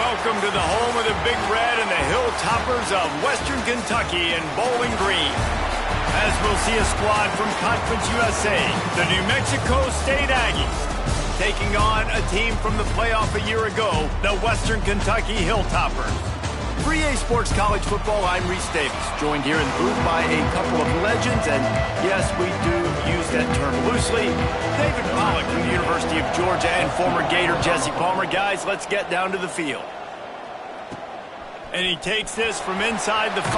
welcome to the home of the Big Red and the Hilltoppers of Western Kentucky in Bowling Green. As we'll see a squad from Conference USA, the New Mexico State Aggies, taking on a team from the playoff a year ago, the Western Kentucky Hilltoppers. For EA Sports College Football, I'm Reese Davis, joined here in the booth by a couple of legends, and yes, we do use that term loosely. David Pollock from the University of Georgia and former Gator Jesse Palmer. Guys, let's get down to the field. And he takes this from inside the 5.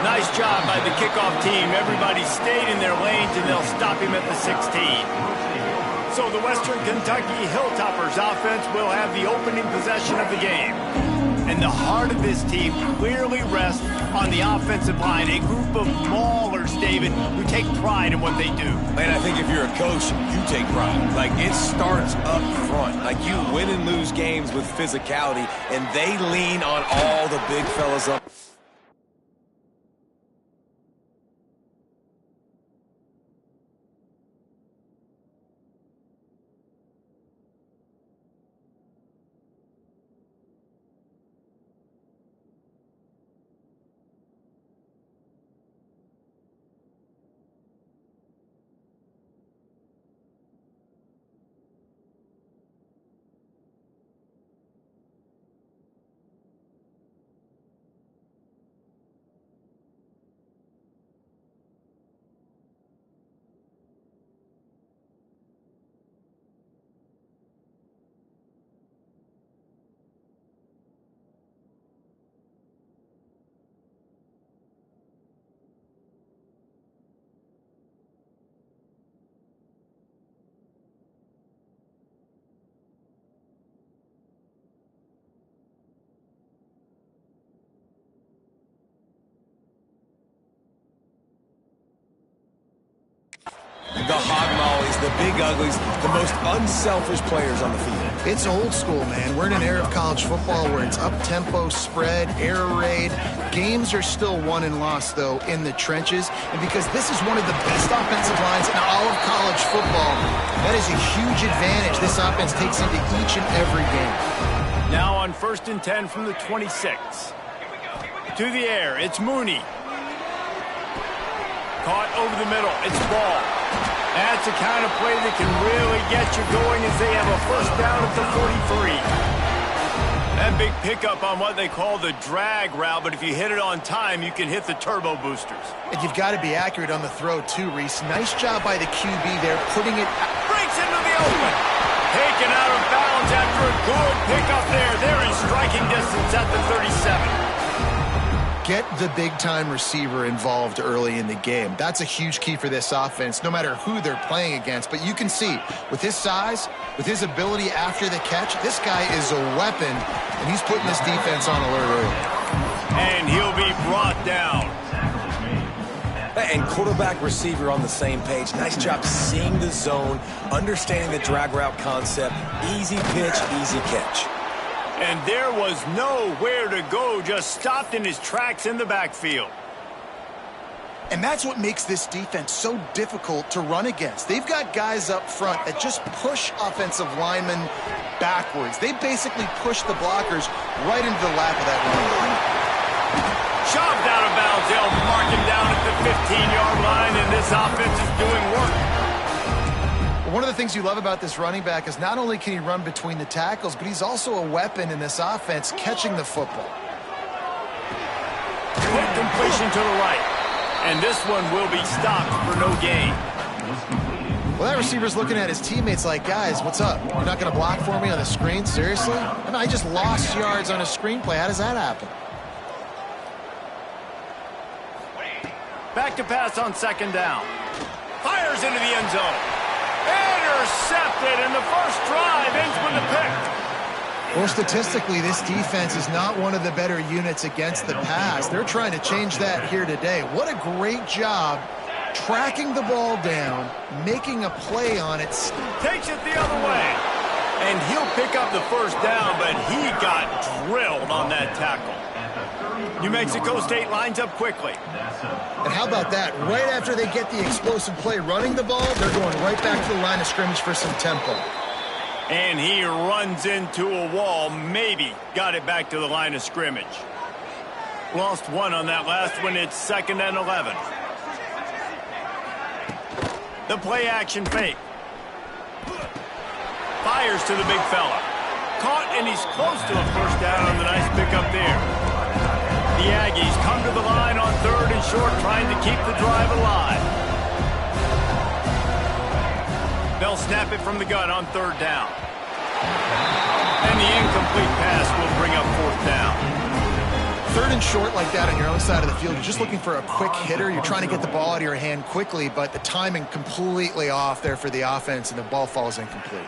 Nice job by the kickoff team. Everybody stayed in their lanes, and they'll stop him at the 16. So the Western Kentucky Hilltoppers offense will have the opening possession of the game. And the heart of this team clearly rests on the offensive line. A group of maulers, David, who take pride in what they do. Man, I think if you're a coach, you take pride. Like, it starts up front. Like, you win and lose games with physicality, and they lean on all the big fellas up. The hog mollies, the big uglies, the most unselfish players on the field. It's old school, man. We're in an era of college football where it's up-tempo, spread, air raid. Games are still won and lost, though, in the trenches. And because this is one of the best offensive lines in all of college football, that is a huge advantage this offense takes into each and every game. Now on 1st and 10 from the 26. To the air, it's Mooney. Caught over the middle, it's Ball. That's the kind of play that can really get you going as they have a first down at the 43. That big pickup on what they call the drag route, but if you hit it on time, you can hit the turbo boosters. And you've got to be accurate on the throw, too, Reese. Nice job by the QB there, putting it... Breaks into the open. Taken out of bounds after a good pickup there. They're in striking distance at the 37. Get the big-time receiver involved early in the game. That's a huge key for this offense, no matter who they're playing against. But you can see, with his size, with his ability after the catch, this guy is a weapon, and he's putting this defense on alert early. And he'll be brought down. And quarterback receiver on the same page. Nice job seeing the zone, understanding the drag route concept. Easy pitch, easy catch. And there was nowhere to go, just stopped in his tracks in the backfield. And that's what makes this defense so difficult to run against. They've got guys up front that just push offensive linemen backwards. They basically push the blockers right into the lap of that running back. Shoved out of bounds. They'll mark him down at the 15-yard line, and this offense is doing work. One of the things you love about this running back is not only can he run between the tackles, but he's also a weapon in this offense catching the football. Quick completion to the right. And this one will be stopped for no gain. Well, that receiver's looking at his teammates like, guys, what's up? You're not going to block for me on the screen? Seriously? I mean, I just lost yards on a screenplay. How does that happen? Back to pass on 2nd down. Fires into the end zone. Intercepted, and the first drive ends with a pick. Well, statistically, this defense is not one of the better units against the pass. They're trying to change that here today. What a great job tracking the ball down, making a play on it. Takes it the other way. And he'll pick up the first down, but he got drilled on that tackle. New Mexico State lines up quickly. And how about that? Right after they get the explosive play running the ball, they're going right back to the line of scrimmage for some tempo. And he runs into a wall, maybe got it back to the line of scrimmage. Lost one on that last one. It's 2nd and 11. The play action fake. Fires to the big fella. Caught, and he's close to a first down on the nice pickup there. The Aggies come to the line on 3rd and short, trying to keep the drive alive. They'll snap it from the gun on 3rd down. And the incomplete pass will bring up 4th down. 3rd and short like that on your own side of the field, you're just looking for a quick hitter. You're trying to get the ball out of your hand quickly, but the timing completely off there for the offense, and the ball falls incomplete.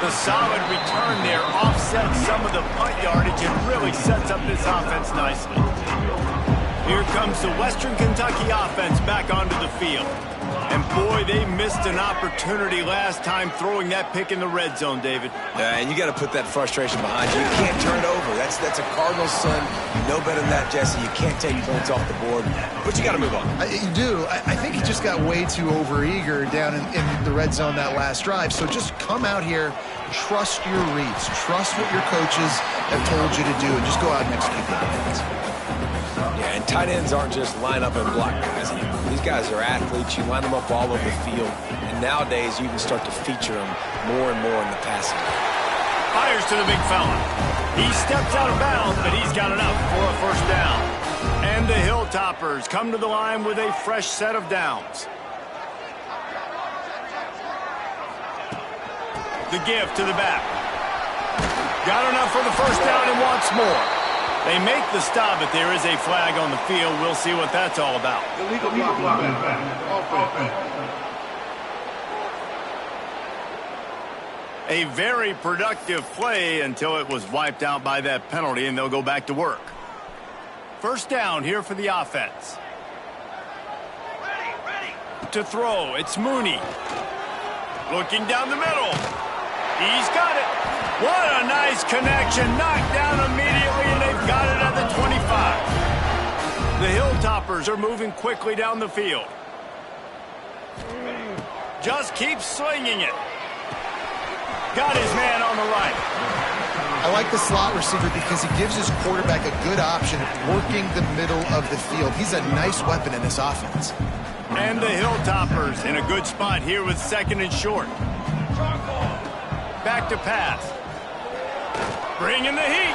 The solid return there offsets some of the punt yardage and really sets up this offense nicely. Here comes the Western Kentucky offense back onto the field. And boy, they missed an opportunity last time throwing that pick in the red zone, David. And you got to put that frustration behind you. You can't turn it over. That's a Cardinals son. You know better than that, Jesse. You can't take points off the board, but you got to move on. You do. I think he just got way too overeager down in the red zone that last drive. So just come out here, trust your reads, trust what your coaches have told you to do, and just go out and execute the offense. Yeah, and tight ends aren't just line up and block guys. These guys are athletes. You line them up all over the field. And nowadays, you can start to feature them more and more in the passing. Fires to the big fella. He steps out of bounds, but he's got enough for a first down. And the Hilltoppers come to the line with a fresh set of downs. The give to the back. Got enough for the first down and wants more. They make the stop, but there is a flag on the field. We'll see what that's all about. A very productive play until it was wiped out by that penalty, and they'll go back to work. First down here for the offense. To throw, it's Mooney. Looking down the middle. He's got it. What a nice connection. Knocked down immediately, and they've got it at the 25. The Hilltoppers are moving quickly down the field. Just keeps swinging it. Got his man on the right. I like the slot receiver because he gives his quarterback a good option of working the middle of the field. He's a nice weapon in this offense. And the Hilltoppers in a good spot here with 2nd and short. Back to pass. Bringing the heat.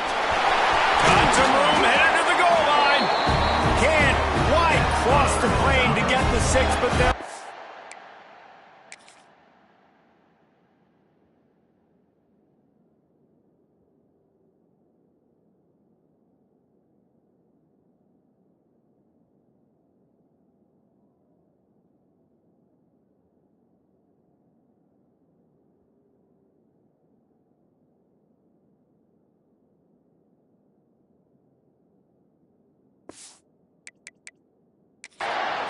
Got some room, headed to the goal line. Can't quite cross the plane to get the 6, but they'll...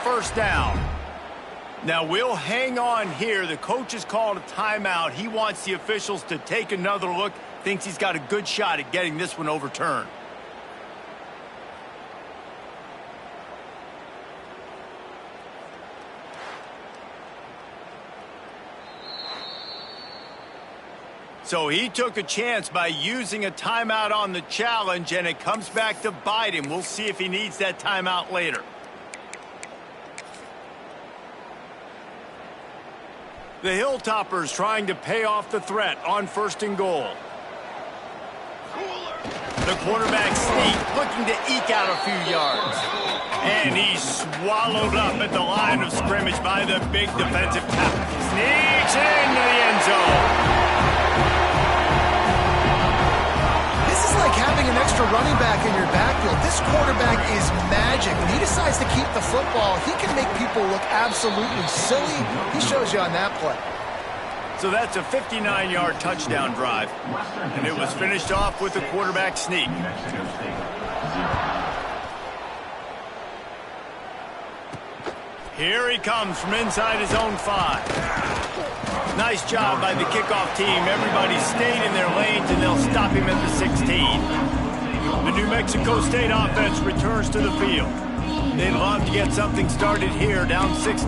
First down. Now we'll hang on here. The coach has called a timeout. He wants the officials to take another look. Thinks he's got a good shot at getting this one overturned. So he took a chance by using a timeout on the challenge, and it comes back to bite him. We'll see if he needs that timeout later. The Hilltoppers trying to pay off the threat on 1st and goal. The quarterback sneak, looking to eke out a few yards. And he's swallowed up at the line of scrimmage by the big defensive tackle. Sneaks into the end zone. This is like having an extra running back in your backfield. This quarterback is magic. When he decides to keep the football, he can make people look absolutely silly. He shows you on that play. So that's a 59-yard touchdown drive. And it was finished off with a quarterback sneak. Here he comes from inside his own 5. Nice job by the kickoff team. Everybody stayed in their lanes, and they'll stop him at the 16. The New Mexico State offense returns to the field. They'd love to get something started here, down 6-0.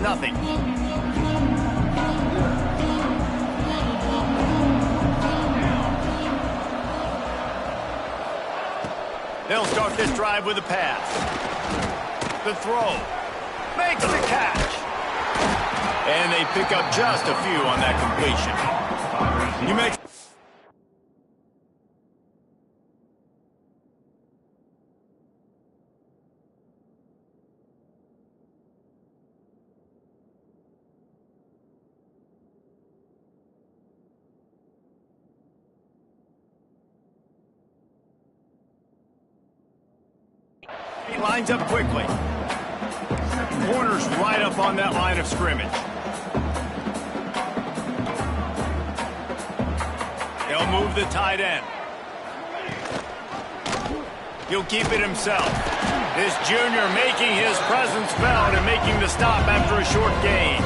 They'll start this drive with a pass. The throw. Makes the catch. And they pick up just a few on that completion. You make... He lines up quickly. Corner's right up on that line of scrimmage. They'll move the tight end. He'll keep it himself. This junior making his presence felt and making the stop after a short gain.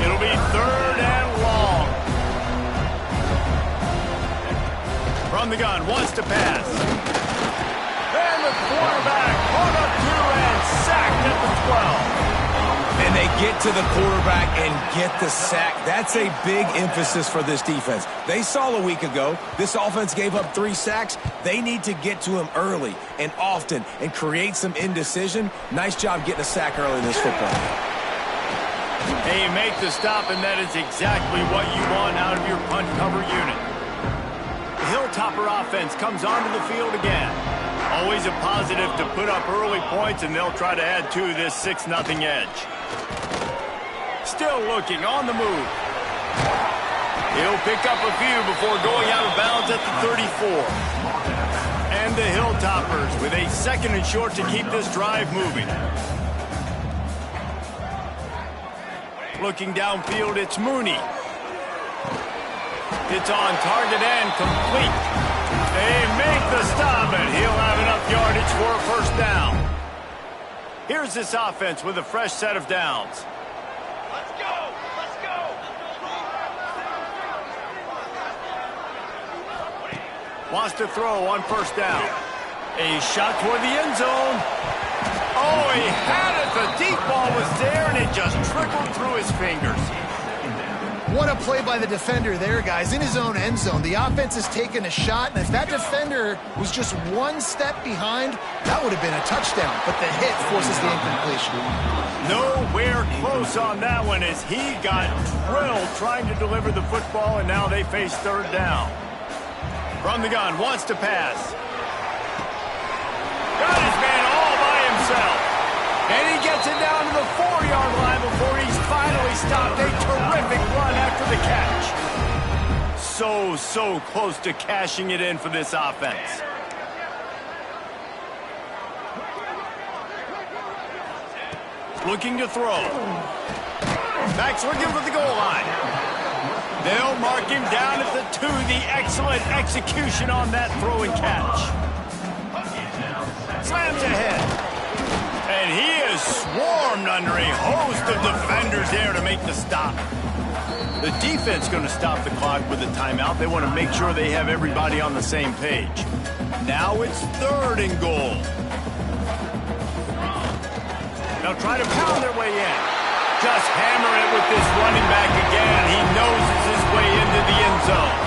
It'll be 3rd and long. From the gun, wants to pass. And the quarterback caught up to and sacked at the 12. And they get to the quarterback and get the sack. That's a big emphasis for this defense. They saw a week ago, this offense gave up 3 sacks. They need to get to him early and often and create some indecision. Nice job getting a sack early in this football game. They make the stop, and that is exactly what you want out of your punt cover unit. The Hilltopper offense comes onto the field again. Always a positive to put up early points, and they'll try to add to this 6-0 edge. Still looking on the move. He'll pick up a few before going out of bounds at the 34. And the Hilltoppers with a 2nd and short to keep this drive moving. Looking downfield, it's Mooney. It's on target and complete. They make the stop, and he'll have enough yardage for a 1st down. Here's this offense with a fresh set of downs. Let's go! Let's go! Wants to throw on 1st down. A shot toward the end zone. Oh, he had it. The deep ball was there, and it just trickled through his fingers. What a play by the defender there, guys. In his own end zone, the offense has taken a shot, and if that defender was just 1 step behind, that would have been a touchdown. But the hit forces the incompletion. Nowhere close on that one as he got drilled trying to deliver the football, and now they face 3rd down. From the gun, wants to pass. Got his man all by himself. And he gets it down to the 4-yard line before he's finally stopped. A terrific run after the catch. So close to cashing it in for this offense. Looking to throw. Back's looking for the goal line. They'll mark him down at the 2. The excellent execution on that throw and catch. Slams ahead. And he is swarmed under a host of defenders there to make the stop. The defense going to stop the clock with a timeout. They want to make sure they have everybody on the same page. Now it's 3rd and goal. They'll try to pound their way in. Just hammer it with this running back again. He noses his way into the end zone.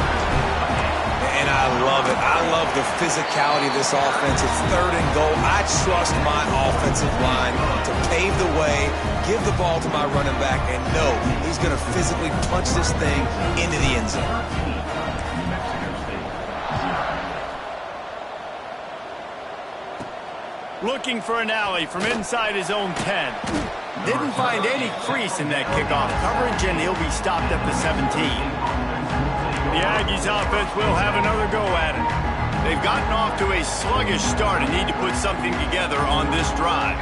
And I love it. I love the physicality of this offense. It's 3rd and goal. I trust my offensive line to pave the way, give the ball to my running back, and know he's going to physically punch this thing into the end zone. Looking for an alley from inside his own 10. Didn't find any crease in that kickoff coverage, and he'll be stopped at the 17. The Aggies offense will have another go at it. They've gotten off to a sluggish start and need to put something together on this drive.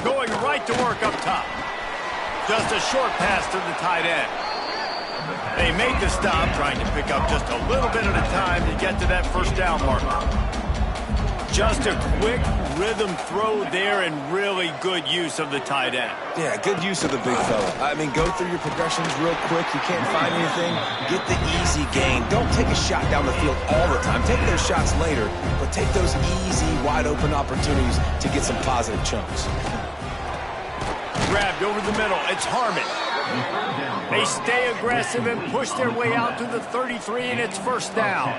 Going right to work up top. Just a short pass to the tight end. They make the stop, trying to pick up just a little bit at a time to get to that 1st down marker. Just a quick rhythm throw there and really good use of the tight end. Yeah, good use of the big fella. I mean, go through your progressions real quick. You can't find anything, get the easy gain. Don't take a shot down the field all the time. Take those shots later, but take those easy, wide-open opportunities to get some positive chunks. Grabbed over the middle. It's Harmon. They stay aggressive and push their way out to the 33, and it's first down.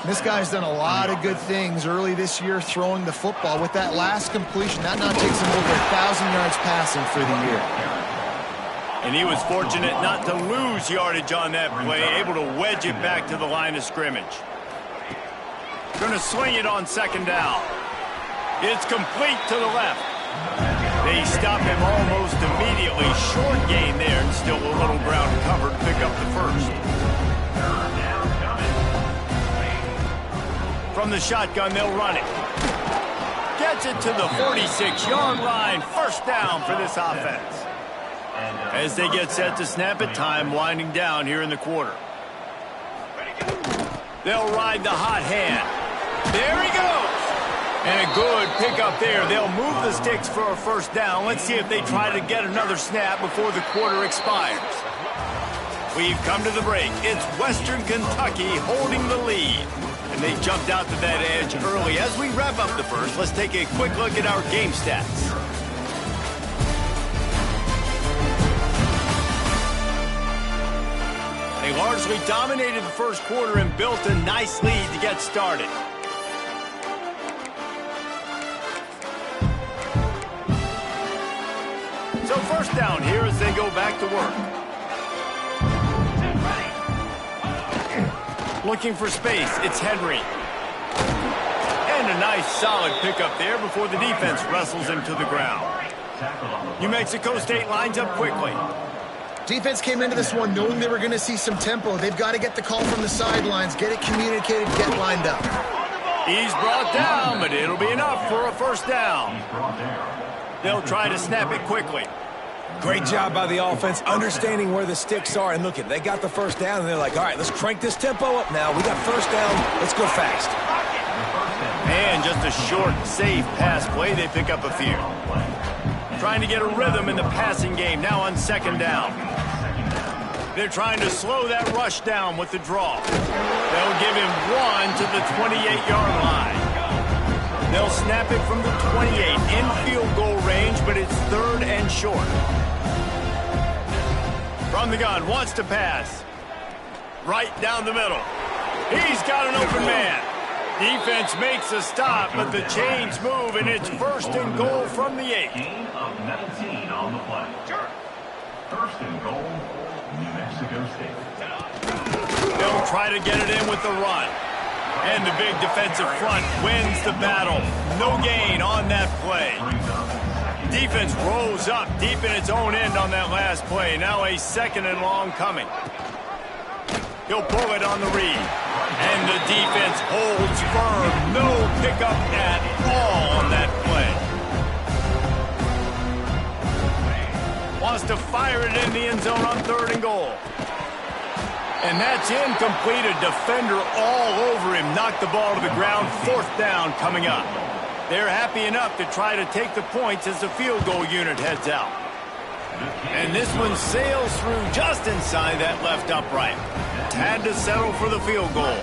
This guy's done a lot of good things early this year throwing the football. With that last completion, that now takes him over 1,000 yards passing for the year. And he was fortunate not to lose yardage on that play, able to wedge it back to the line of scrimmage. Going to swing it on second down. It's complete to the left. They stop him almost immediately. Short gain there, and still a little ground covered to pick up the first. From the shotgun, they'll run it. Gets it to the 46-yard line. First down for this offense. As they get set to snap it, time winding down here in the quarter. They'll ride the hot hand. There he goes. And a good pickup there. They'll move the sticks for a first down. Let's see if they try to get another snap before the quarter expires. We've come to the break. It's Western Kentucky holding the lead. And they jumped out to that edge early. As we wrap up the first, let's take a quick look at our game stats. They largely dominated the first quarter and built a nice lead to get started. So first down here as they go back to work. Looking for space, it's Henry. And a nice solid pickup there before the defense wrestles him to the ground. New Mexico State lines up quickly. Defense came into this one knowing they were going to see some tempo. They've got to get the call from the sidelines, get it communicated, get lined up. He's brought down, but it'll be enough for a first down. They'll try to snap it quickly. Great job by the offense, understanding where the sticks are. And look, they got the first down, and they're like, all right, let's crank this tempo up now. We got first down. Let's go fast. And just a short, safe pass play. They pick up a few. Trying to get a rhythm in the passing game now on second down. They're trying to slow that rush down with the draw. They'll give him one to the 28-yard line. They'll snap it from the 28 in field goal range, but it's third and short. From the gun, wants to pass. Right down the middle. He's got an open man. Defense makes a stop, but the chains move, and it's first and goal from the 8. Gain of 19 on the play. First and goal, New Mexico State. They'll try to get it in with the run. And the big defensive front wins the battle. No gain on that play. Defense rolls up deep in its own end on that last play. Now a second and long coming. He'll pull it on the read. And the defense holds firm. No pickup at all on that play. Wants to fire it in the end zone on third and goal. And that's incomplete. A defender all over him. Knocked the ball to the ground. Fourth down coming up. They're happy enough to try to take the points as the field goal unit heads out. And this one sails through just inside that left upright. Had to settle for the field goal.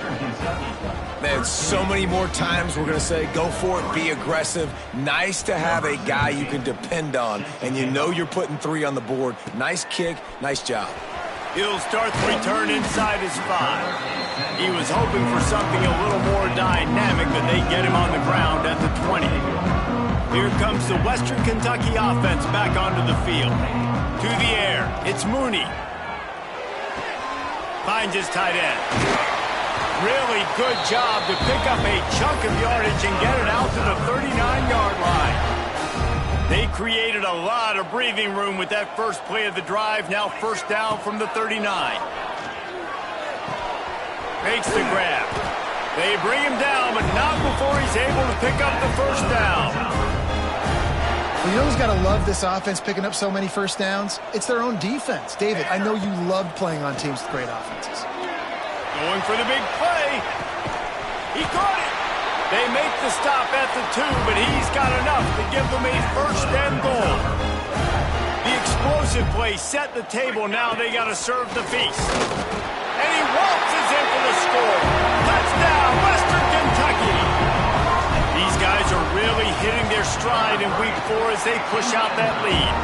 Man, so many more times we're going to say, go for it, be aggressive. Nice to have a guy you can depend on, and you know you're putting 3 on the board. Nice kick, nice job. He'll start the return inside his 5. He was hoping for something a little more dynamic, but they get him on the ground at the 20. Here comes the Western Kentucky offense back onto the field. To the air, it's Mooney. Finds his tight end. Really good job to pick up a chunk of yardage and get it out to the 39-yard line. They created a lot of breathing room with that first play of the drive. Now first down from the 39. Makes the grab. They bring him down, but not before he's able to pick up the first down. Well, you know who's got to love this offense picking up so many first downs? It's their own defense. David, I know you loved playing on teams with great offenses. Going for the big play. He caught it. They make the stop at the 2, but he's got enough to give them a first and goal. The explosive play set the table. Now they got to serve the feast. And he waltzes in for the score. Touchdown, Western Kentucky. These guys are really hitting their stride in week 4 as they push out that lead.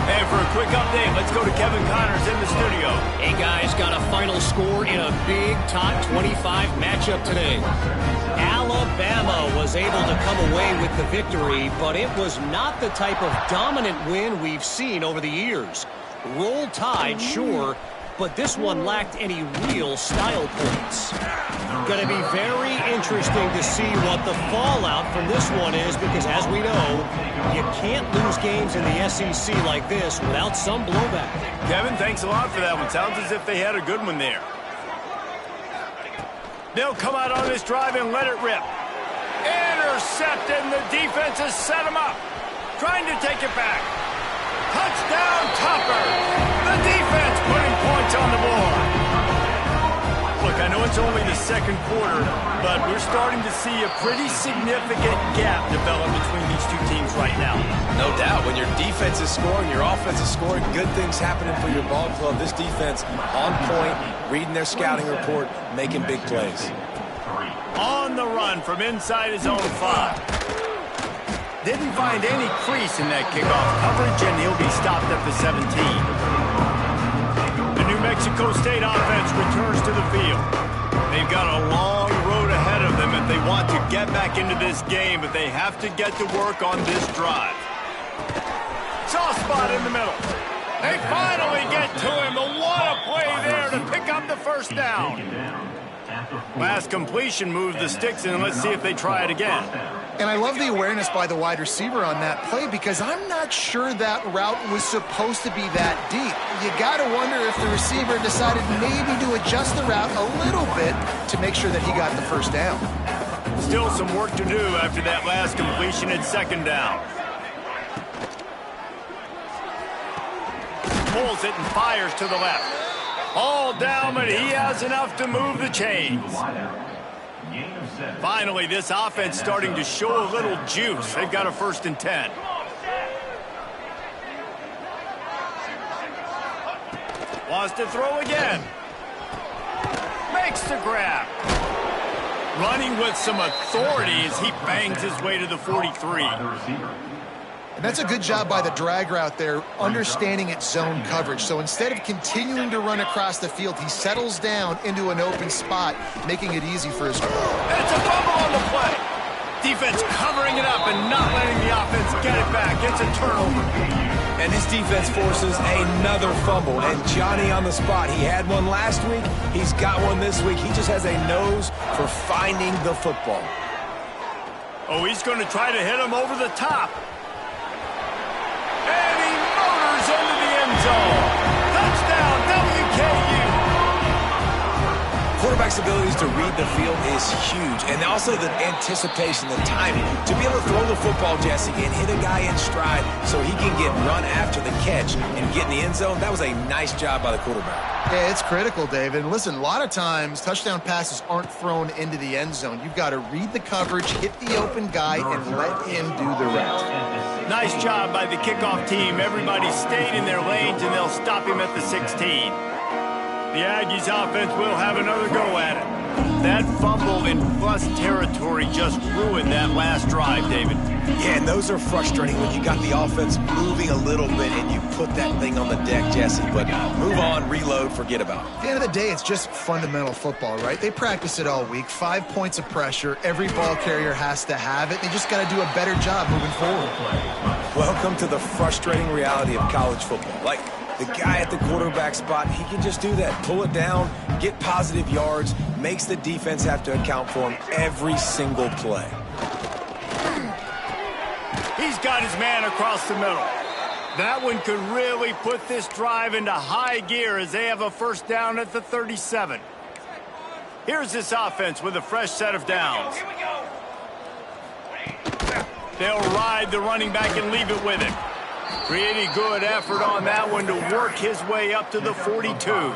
And for a quick update, let's go to Kevin Connors in the studio. Hey, guys, got a final score in a big top 25 matchup today. Alabama was able to come away with the victory, but it was not the type of dominant win we've seen over the years. Roll Tide, sure, but this one lacked any real style points. Going to be very interesting to see what the fallout from this one is, because as we know, you can't lose games in the SEC like this without some blowback. Kevin, thanks a lot for that one. Sounds as if they had a good one there. They'll come out on this drive and let it rip. Intercepted, and the defense has set him up. Trying to take it back. Touchdown, Topper. The defense putting points on the board. Look, I know it's only the second quarter, but we're starting to see a pretty significant gap develop between these two teams right now. No doubt. When your defense is scoring, your offense is scoring, good things happening for your ball club. This defense on point, reading their scouting report, making big plays. On the run from inside his own 5. Didn't find any crease in that kickoff coverage, and he'll be stopped at the 17. The New Mexico State offense returns to the field. They've got a long road ahead of them if they want to get back into this game, but they have to get to work on this drive. Soft spot in the middle. They finally get to him. What a play there to pick up the first down. Last completion moved the sticks, and let's see if they try it again. And I love the awareness by the wide receiver on that play, because I'm not sure that route was supposed to be that deep. You got to wonder if the receiver decided maybe to adjust the route a little bit to make sure that he got the first down. Still some work to do after that last completion at second down. Pulls it and fires to the left. All down, but he has enough to move the chains. Finally, this offense starting to show a little juice. They've got a 1st and 10. Wants to throw again. Makes the grab. Running with some authority as he bangs his way to the 43. And that's a good job by the drag route there, understanding its zone coverage. So instead of continuing to run across the field, he settles down into an open spot, making it easy for his goal. It's a fumble on the play. Defense covering it up and not letting the offense get it back. It's a turnover. And this defense forces another fumble. And Johnny on the spot. He had one last week. He's got one this week. He just has a nose for finding the football. Oh, he's going to try to hit him over the top. And he motors into the end zone. Touchdown, WKU. Quarterback's abilities to read the field is huge. And also the anticipation, the timing. To be able to throw the football, Jesse, and hit a guy in stride so he can get run after the catch and get in the end zone, that was a nice job by the quarterback. Yeah, it's critical, David. Listen, a lot of times touchdown passes aren't thrown into the end zone. You've got to read the coverage, hit the open guy, and let him do the rest. Nice job by the kickoff team. Everybody stayed in their lanes, and they'll stop him at the 16. The Aggies offense will have another go at it. That fumble in plus territory just ruined that last drive, David. Yeah, and those are frustrating when you got the offense moving a little bit and you put that thing on the deck, Jesse. But move on, reload, forget about it. At the end of the day, it's just fundamental football, right? They practice it all week. 5 points of pressure. Every ball carrier has to have it. They just got to do a better job moving forward. Welcome to the frustrating reality of college football. Like, the guy at the quarterback spot, he can just do that. Pull it down, get positive yards, makes the defense have to account for him every single play. He's got his man across the middle. That one could really put this drive into high gear as they have a first down at the 37. Here's this offense with a fresh set of downs. They'll ride the running back and leave it with him. Pretty good effort on that one to work his way up to the 42.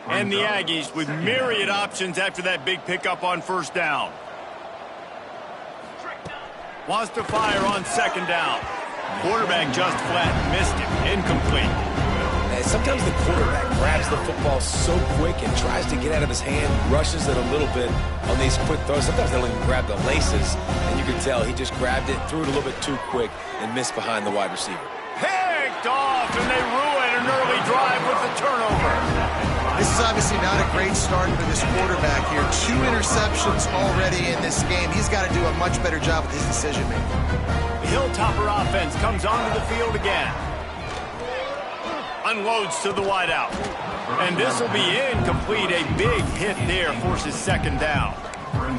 And the Aggies with myriad options after that big pickup on first down. Wants to fire on second down. Quarterback just flat missed it. Incomplete. And sometimes the quarterback grabs the football so quick and tries to get out of his hand, rushes it a little bit on these quick throws. Sometimes they don't even grab the laces, and you can tell he just grabbed it, threw it a little bit too quick, and missed behind the wide receiver. Picked off, and they ruin an early drive with the turnover. This is obviously not a great start for this quarterback here. 2 interceptions already in this game. He's got to do a much better job with his decision-making. The Hilltopper offense comes onto the field again. Unloads to the wideout. And this will be incomplete. A big hit there forces second down.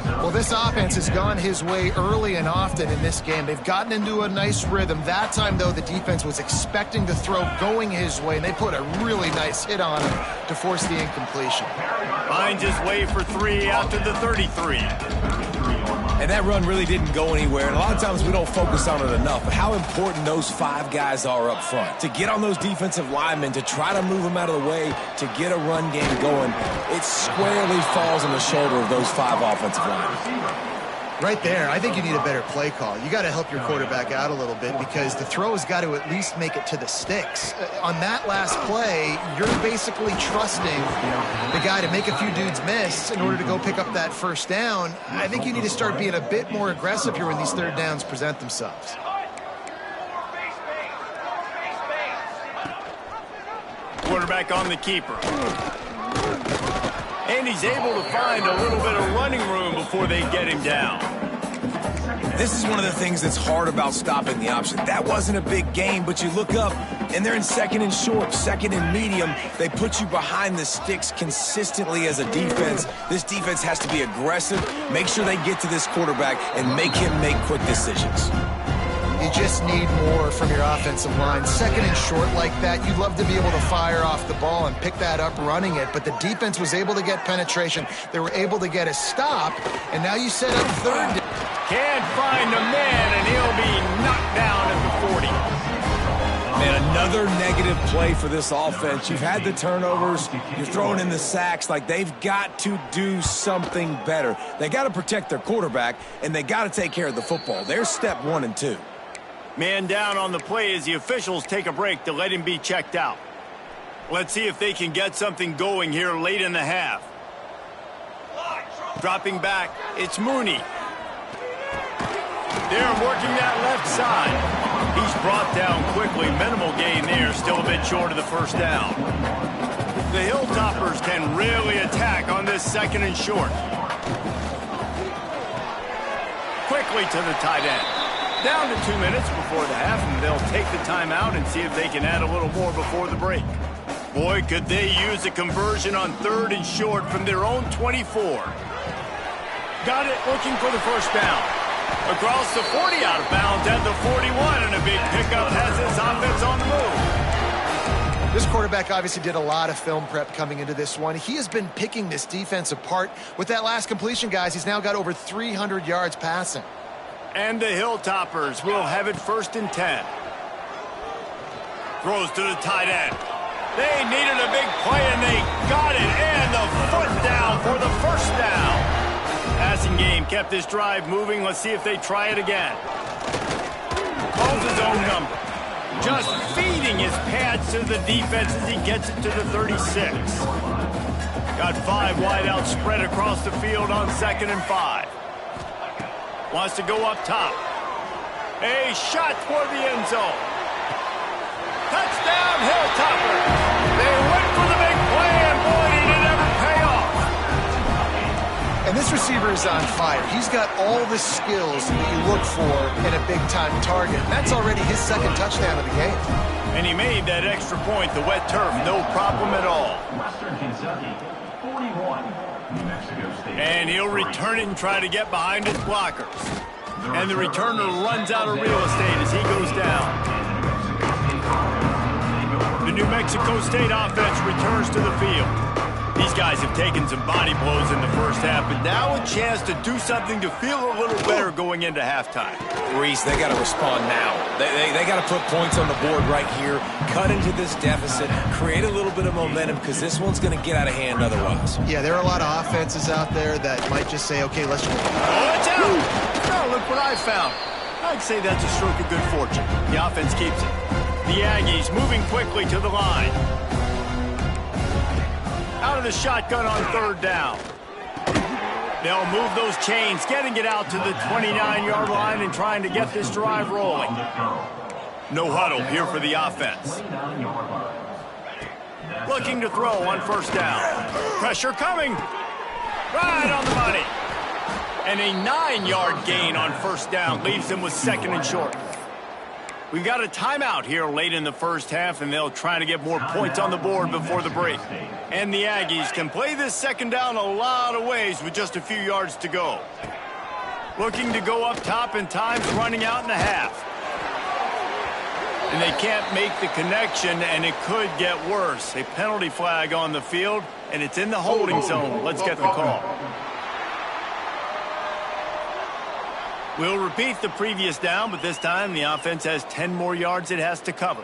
Well, this offense has gone his way early and often in this game. They've gotten into a nice rhythm. That time, though, the defense was expecting the throw going his way, and they put a really nice hit on him to force the incompletion. Finds his way for 3 out to the 33. And that run really didn't go anywhere. And a lot of times we don't focus on it enough. But how important those 5 guys are up front. To get on those defensive linemen, to try to move them out of the way, to get a run game going, it squarely falls on the shoulder of those 5 offensive linemen. Right there, I think you need a better play call. You got to help your quarterback out a little bit because the throw has got to at least make it to the sticks. On that last play, you're basically trusting the guy to make a few dudes miss in order to go pick up that first down. I think you need to start being a bit more aggressive here when these third downs present themselves. Quarterback on the keeper. And he's able to find a little bit of running room before they get him down. This is one of the things that's hard about stopping the option. That wasn't a big gain, but you look up, and they're in second and short, second and medium. They put you behind the sticks consistently as a defense. This defense has to be aggressive, make sure they get to this quarterback, and make him make quick decisions. You just need more from your offensive line. Second and short like that, you'd love to be able to fire off the ball and pick that up running it, but the defense was able to get penetration. They were able to get a stop, and now you set up third. Can't find the man, and he'll be knocked down at the 40. Man, another negative play for this offense. You've had the turnovers. You're throwing in the sacks. Like, they've got to do something better. They got to protect their quarterback, and they got to take care of the football. There's step 1 and 2. Man down on the play as the officials take a break to let him be checked out. Let's see if they can get something going here late in the half. Dropping back, it's Mooney. They're working that left side. He's brought down quickly. Minimal gain there, still a bit short of the first down. The Hilltoppers can really attack on this second and short. Quickly to the tight end. Down to 2 minutes before the half, and they'll take the timeout and see if they can add a little more before the break. Boy, could they use a conversion on third and short from their own 24. Got it, looking for the first down. Across the 40, out of bounds at the 41, and a big pickup has his offense on the move. This quarterback obviously did a lot of film prep coming into this one. He has been picking this defense apart. With that last completion, guys, he's now got over 300 yards passing. And the Hilltoppers will have it 1st and 10. Throws to the tight end. They needed a big play, and they got it. And the foot down for the first down. Passing game kept this drive moving. Let's see if they try it again. Calls his own number. Just feeding his pads to the defense as he gets it to the 36. Got 5 wide out spread across the field on 2nd and 5. Wants to go up top. A shot toward the end zone. Touchdown, Hilltoppers. They went for the big play, and boy, did it ever pay off. And this receiver is on fire. He's got all the skills that you look for in a big-time target. That's already his 2nd touchdown of the game. And he made that extra point, the wet turf, no problem at all. Western Kentucky, 41. New Mexico State. And he'll return it and try to get behind his blockers. And the returner runs out of real estate as he goes down. The New Mexico State offense returns to the field. These guys have taken some body blows in the first half, but now a chance to do something to feel a little better going into halftime. Reese, they got to respond now. They got to put points on the board right here, cut into this deficit, create a little bit of momentum, because this one's going to get out of hand otherwise. Yeah, there are a lot of offenses out there that might just say, okay, let's just... Oh, it's out! Oh, look what I found. I'd say that's a stroke of good fortune. The offense keeps it. The Aggies moving quickly to the line. Out of the shotgun on third down. They'll move those chains, getting it out to the 29-yard line and trying to get this drive rolling. No huddle here for the offense. Looking to throw on first down. Pressure coming. Right on the money. And a 9-yard gain on first down leaves them with second and short. We've got a timeout here late in the first half, and they'll try to get more points on the board before the break. And the Aggies can play this second down a lot of ways with just a few yards to go. Looking to go up top, and time's running out in the half. And they can't make the connection, and it could get worse. A penalty flag on the field, and it's in the holding zone. Let's get the call. We'll repeat the previous down, but this time the offense has 10 more yards it has to cover.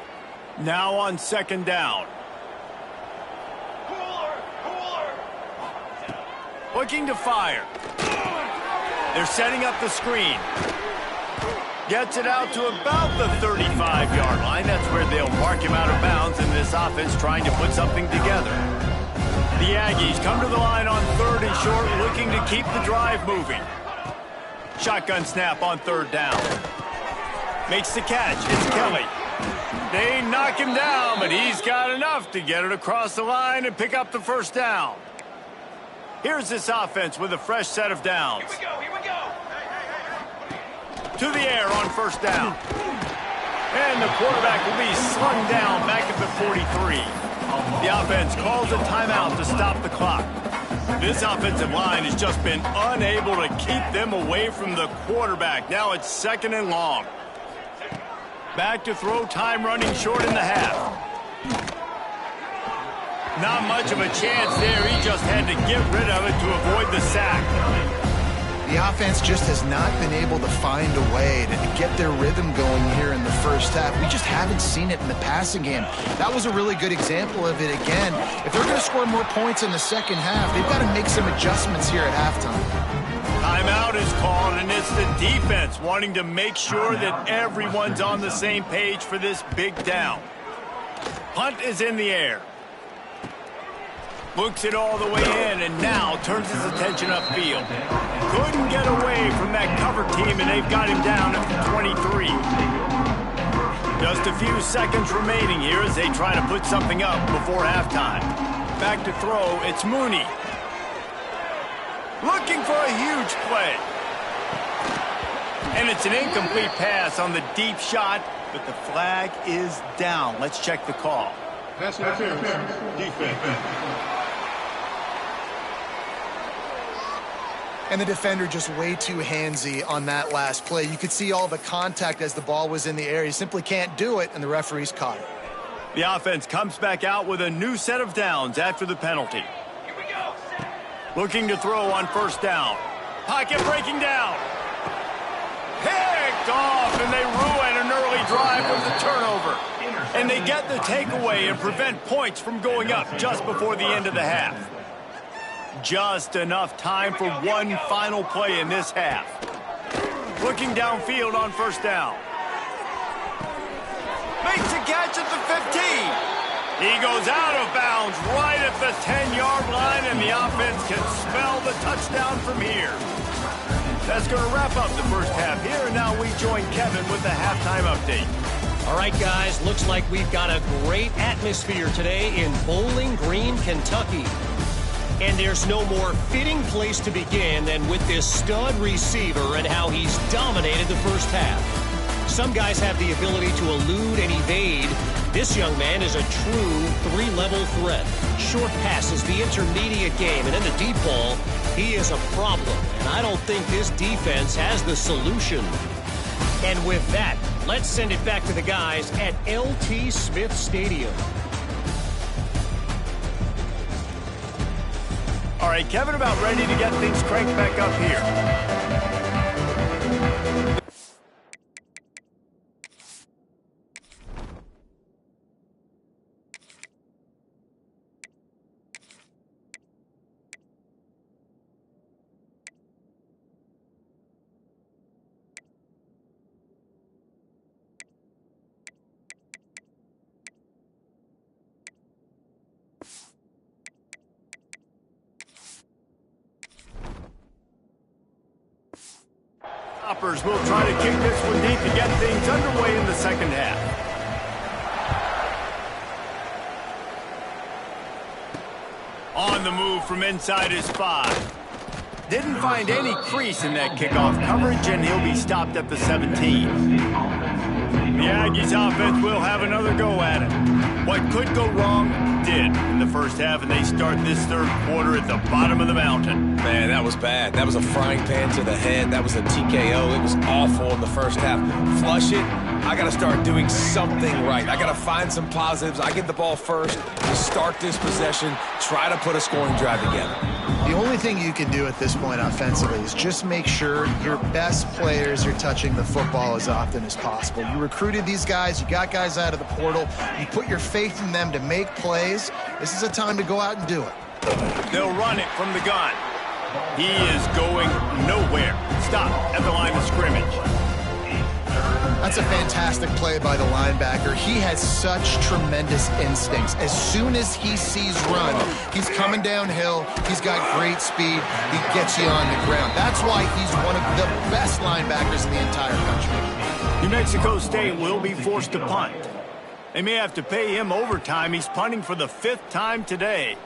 Now on second down. Looking to fire. They're setting up the screen. Gets it out to about the 35-yard line. That's where they'll mark him out of bounds, and this offense trying to put something together. The Aggies come to the line on third and short, looking to keep the drive moving. Shotgun snap on third down. Makes the catch. It's Kelly. They knock him down, but he's got enough to get it across the line and pick up the first down. Here's this offense with a fresh set of downs. Here we go. To the air on first down. And the quarterback will be slung down back at the 43. The offense calls a timeout to stop the clock. This offensive line has just been unable to keep them away from the quarterback. Now it's second and long. Back to throw, time running short in the half. Not much of a chance there. He just had to get rid of it to avoid the sack. The offense just has not been able to find a way to get their rhythm going here in the first half. We just haven't seen it in the passing game. That was a really good example of it again. If they're going to score more points in the second half, they've got to make some adjustments here at halftime. Timeout is called, and it's the defense wanting to make sure that everyone's on the same page for this big down. Punt is in the air. Looks it all the way in, and now turns his attention upfield. Couldn't get away from that cover team, and they've got him down at the 23. Just a few seconds remaining here as they try to put something up before halftime. Back to throw, it's Mooney. Looking for a huge play. And it's an incomplete pass on the deep shot, but the flag is down. Let's check the call. Pass interference. Defense. And the defender just way too handsy on that last play. You could see all the contact as the ball was in the air. He simply can't do it, and the referees caught it. The offense comes back out with a new set of downs after the penalty. Here we go. Looking to throw on first down. Pocket breaking down. Picked off, and they ruin an early drive with the turnover. And they get the takeaway and prevent points from going up just before the end of the half. Just enough time for one final play in this half. Looking downfield on first down. Makes a catch at the 15. He goes out of bounds right at the 10-yard line, and the offense can smell the touchdown from here. That's going to wrap up the first half here, and now we join Kevin with the halftime update. All right, guys, looks like we've got a great atmosphere today in Bowling Green, Kentucky. And there's no more fitting place to begin than with this stud receiver and how he's dominated the first half. Some guys have the ability to elude and evade. This young man is a true three-level threat. Short passes, the intermediate game, and in the deep ball, he is a problem. And I don't think this defense has the solution. And with that, let's send it back to the guys at LT Smith Stadium. All right, Kevin, about ready to get things cranked back up here. Toppers will try to kick this one deep to get things underway in the second half. On the move from inside his 5. Didn't find any crease in that kickoff coverage, and he'll be stopped at the 17. The Aggies offense will have another go at it. What could go wrong did in the first half, and they start this third quarter at the bottom of the mountain. Man, that was bad. That was a frying pan to the head. That was a TKO. It was awful in the first half. Flush it. I got to start doing something right. I got to find some positives. I get the ball first to start this possession, try to put a scoring drive together. The only thing you can do at this point offensively is just make sure your best players are touching the football as often as possible. You recruited these guys. You got guys out of the portal. You put your faith in them to make plays. This is a time to go out and do it. They'll run it from the gun. He is going nowhere. Stop at the line of scrimmage. That's a fantastic play by the linebacker. He has such tremendous instincts. As soon as he sees run, he's coming downhill. He's got great speed. He gets you on the ground. That's why he's one of the best linebackers in the entire country. New Mexico State will be forced to punt. They may have to pay him overtime. He's punting for the 5th time today.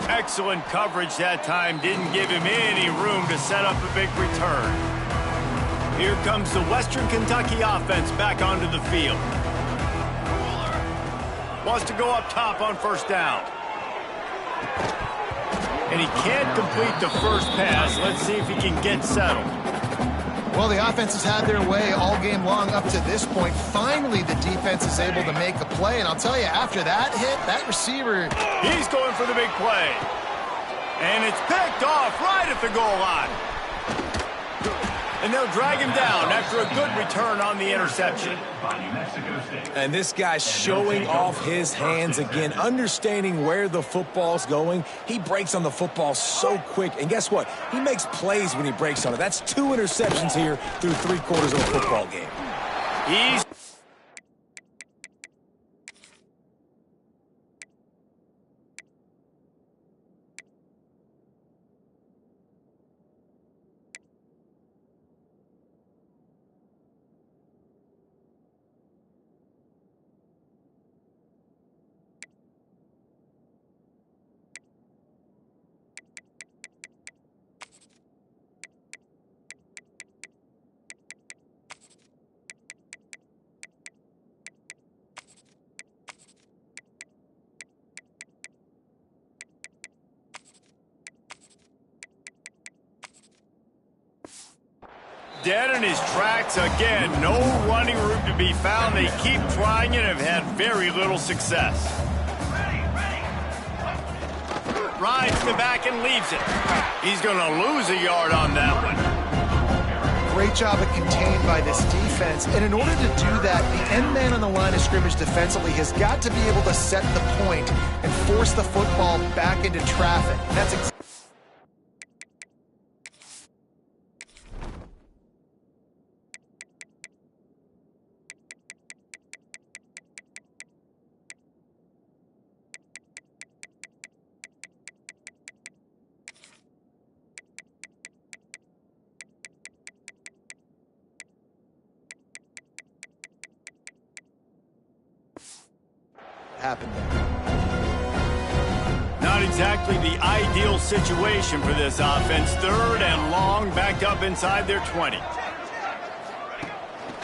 Excellent coverage that time. Didn't give him any room to set up a big return. Here comes the Western Kentucky offense back onto the field. Wants to go up top on first down. And he can't complete the first pass. Let's see if he can get settled. Well, the offense has had their way all game long up to this point. Finally, the defense is able to make a play. And I'll tell you, after that hit, that receiver... He's going for the big play. And it's picked off right at the goal line. And they'll drag him down after a good return on the interception. And this guy's showing off his hands again, understanding where the football's going. He breaks on the football so quick. And guess what? He makes plays when he breaks on it. That's 2 interceptions here through 3 quarters of a football game. He's... dead in his tracks again. No running room to be found. They keep trying and have had very little success. Rides the back and leaves it. He's going to lose a yard on that one. Great job of contained by this defense. And in order to do that, the end man on the line of scrimmage defensively has got to be able to set the point and force the football back into traffic. And that's exactly... happened there. Not exactly the ideal situation for this offense. 3rd and long, backed up inside their 20.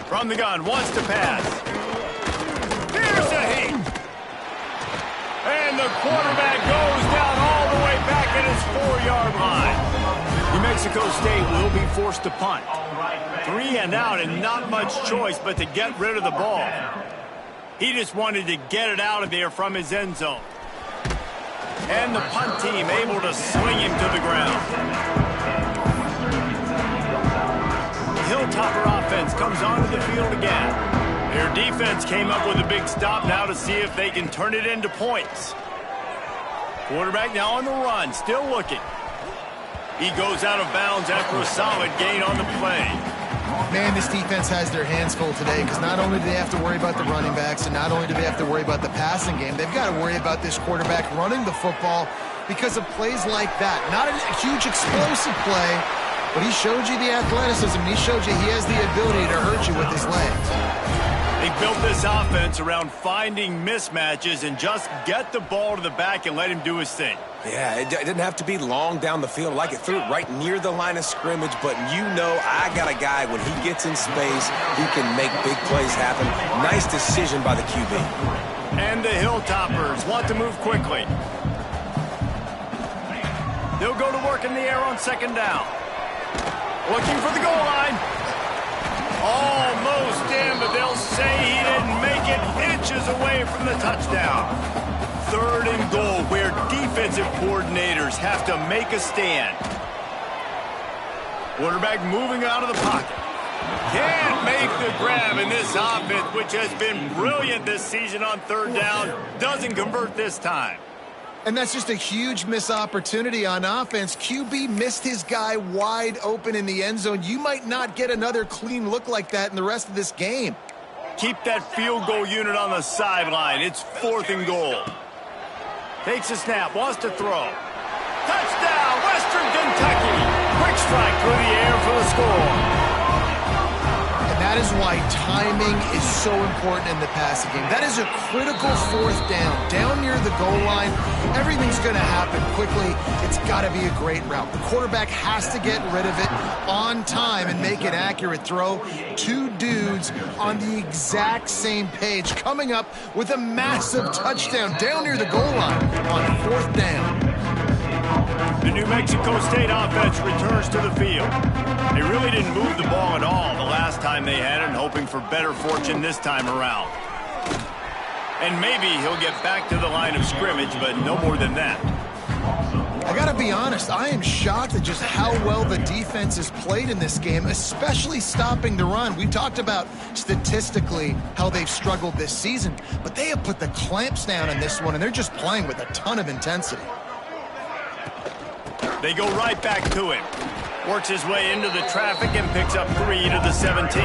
From the gun, wants to pass. Here's the heat. And the quarterback goes down all the way back at his 4-yard line. New Mexico State will be forced to punt. 3 and out and not much choice but to get rid of the ball. He just wanted to get it out of there from his end zone. And the punt team able to swing him to the ground. The Hilltopper offense comes onto the field again. Their defense came up with a big stop now to see if they can turn it into points. Quarterback now on the run, still looking. He goes out of bounds after a solid gain on the play. Man, this defense has their hands full today because not only do they have to worry about the running backs and not only do they have to worry about the passing game, they've got to worry about this quarterback running the football because of plays like that. Not a huge explosive play, but he showed you the athleticism. He showed you he has the ability to hurt you with his legs. They built this offense around finding mismatches and just get the ball to the back and let him do his thing. Yeah, it didn't have to be long down the field. Like it threw it right near the line of scrimmage, but you know I got a guy when he gets in space, he can make big plays happen. Nice decision by the QB. And the Hilltoppers want to move quickly. They'll go to work in the air on second down. Looking for the goal line. Almost in, but they'll say he didn't make it, inches away from the touchdown. Third and goal, where defensive coordinators have to make a stand. Quarterback moving out of the pocket. Can't make the grab, in this offense, which has been brilliant this season on third down, doesn't convert this time. And that's just a huge missed opportunity on offense. QB missed his guy wide open in the end zone. You might not get another clean look like that in the rest of this game. Keep that field goal unit on the sideline. It's 4th and goal. Takes a snap, wants to throw. Touchdown, Western Kentucky. Quick strike through the air for the score. And that is why timing is so important in the passing game. That is a critical 4th down. Down near the goal line, everything's going to happen quickly. It's got to be a great route. The quarterback has to get rid of it on time and make an accurate throw. Two dudes on the exact same page coming up with a massive touchdown down near the goal line on 4th down. The New Mexico State offense returns to the field. They really didn't move the ball at all the last time they had it, and hoping for better fortune this time around. And maybe he'll get back to the line of scrimmage, but no more than that. I got to be honest, I am shocked at just how well the defense has played in this game, especially stopping the run. We talked about statistically how they've struggled this season, but they have put the clamps down in this one, and they're just playing with a ton of intensity. They go right back to him. Works his way into the traffic and picks up 3 to the 17.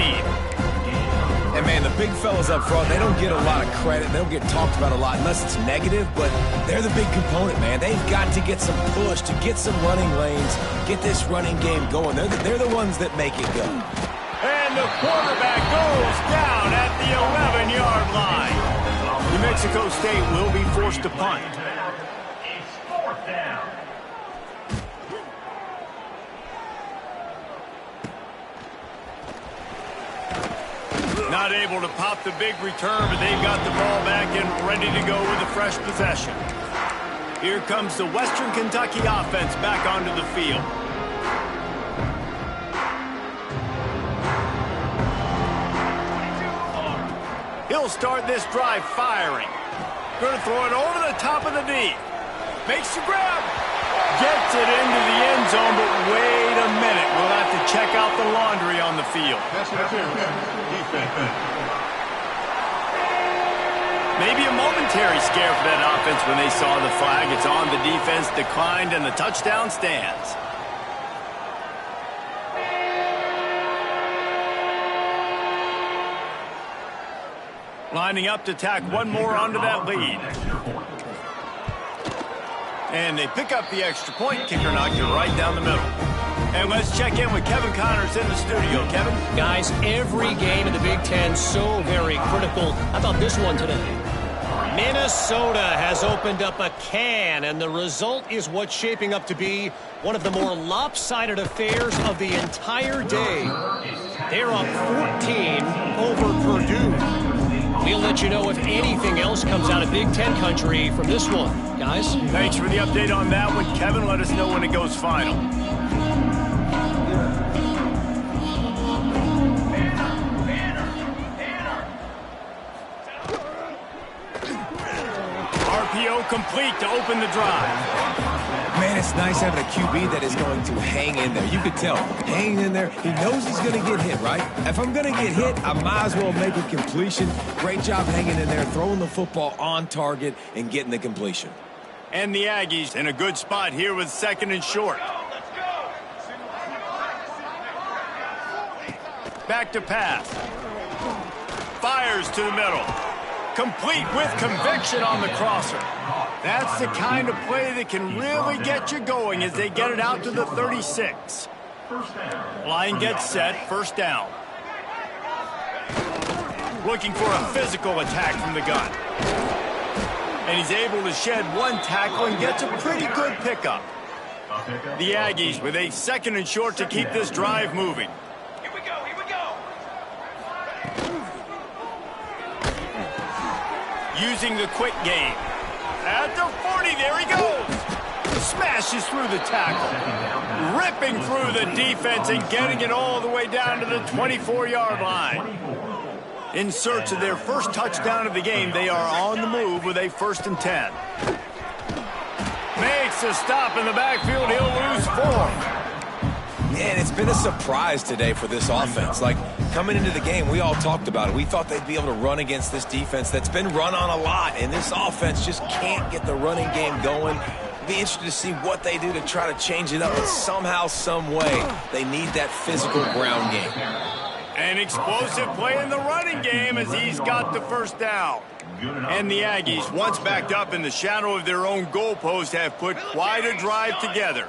And, man, the big fellas up front, they don't get a lot of credit. They don't get talked about a lot unless it's negative, but they're the big component, man. They've got to get some push, to get some running lanes, get this running game going. They're the ones that make it go. And the quarterback goes down at the 11-yard line. New Mexico State will be forced to punt. It's 4th down. Not able to pop the big return, but they've got the ball back and ready to go with a fresh possession. Here comes the Western Kentucky offense back onto the field. He'll start this drive firing. Going to throw it over the top of the D. Makes the grab. Gets it into the end zone, but wait a minute. We'll have to check out the laundry on the field. Maybe a momentary scare for that offense when they saw the flag. It's on, the defense declined, and the touchdown stands. Lining up to tack one more onto that lead. And they pick up the extra point. Kicker knocked it right down the middle. And let's check in with Kevin Connors in the studio. Kevin? Guys, every game in the Big Ten so very critical. How about this one today? Minnesota has opened up a can, and the result is what's shaping up to be one of the more lopsided affairs of the entire day. They're up 14 over Purdue. We'll let you know if anything else comes out of Big Ten country from this one. Guys? Thanks for the update on that one. Kevin, let us know when it goes final. RPO complete to open the drive. Man, it's nice having a QB that is going to hang in there. You could tell, hanging in there. He knows he's going to get hit, right? If I'm going to get hit, I might as well make a completion. Great job hanging in there, throwing the football on target and getting the completion. And the Aggies in a good spot here with 2nd and short. Back to pass. Fires to the middle. Complete with conviction on the crosser. That's the kind of play that can really get you going as they get it out to the 36. Line gets set, first down. Looking for a physical attack from the gun. And he's able to shed one tackle and gets a pretty good pickup. The Aggies with a 2nd and short to keep this drive moving. Here we go, here we go. Using the quick game. At the 40, there he goes. Smashes through the tackle. Ripping through the defense and getting it all the way down to the 24-yard line. In search of their first touchdown of the game, they are on the move with a 1st and 10. Makes a stop in the backfield. He'll lose 4. And it's been a surprise today for this offense. Like, coming into the game, we all talked about it. We thought they'd be able to run against this defense that's been run on a lot, and this offense just can't get the running game going. Be interested to see what they do to try to change it up, but somehow, some way, they need that physical ground game. An explosive play in the running game as he's got the first down. And the Aggies, once backed up in the shadow of their own goalpost, have put quite a drive together.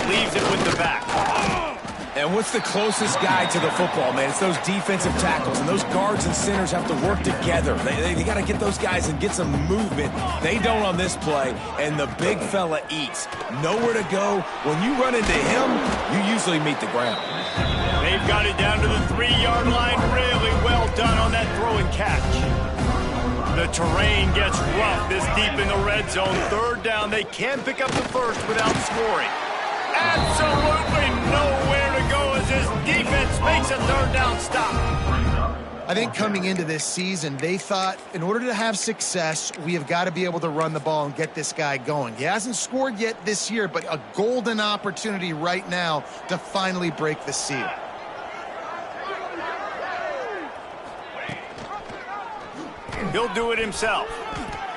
Leaves it with the back. And what's the closest guy to the football, man? It's those defensive tackles, and those guards and centers have to work together. They got to get those guys and get some movement. They don't on this play, and the big fella eats. Nowhere to go. When you run into him, you usually meet the ground. They've got it down to the 3-yard line. Really well done on that throw and catch. The terrain gets rough this deep in the red zone. 3rd down. They can pick up the first without scoring. Absolutely nowhere to go as this defense makes a 3rd down stop. I think coming into this season, they thought in order to have success, we have got to be able to run the ball and get this guy going. He hasn't scored yet this year, but a golden opportunity right now to finally break the seal. He'll do it himself.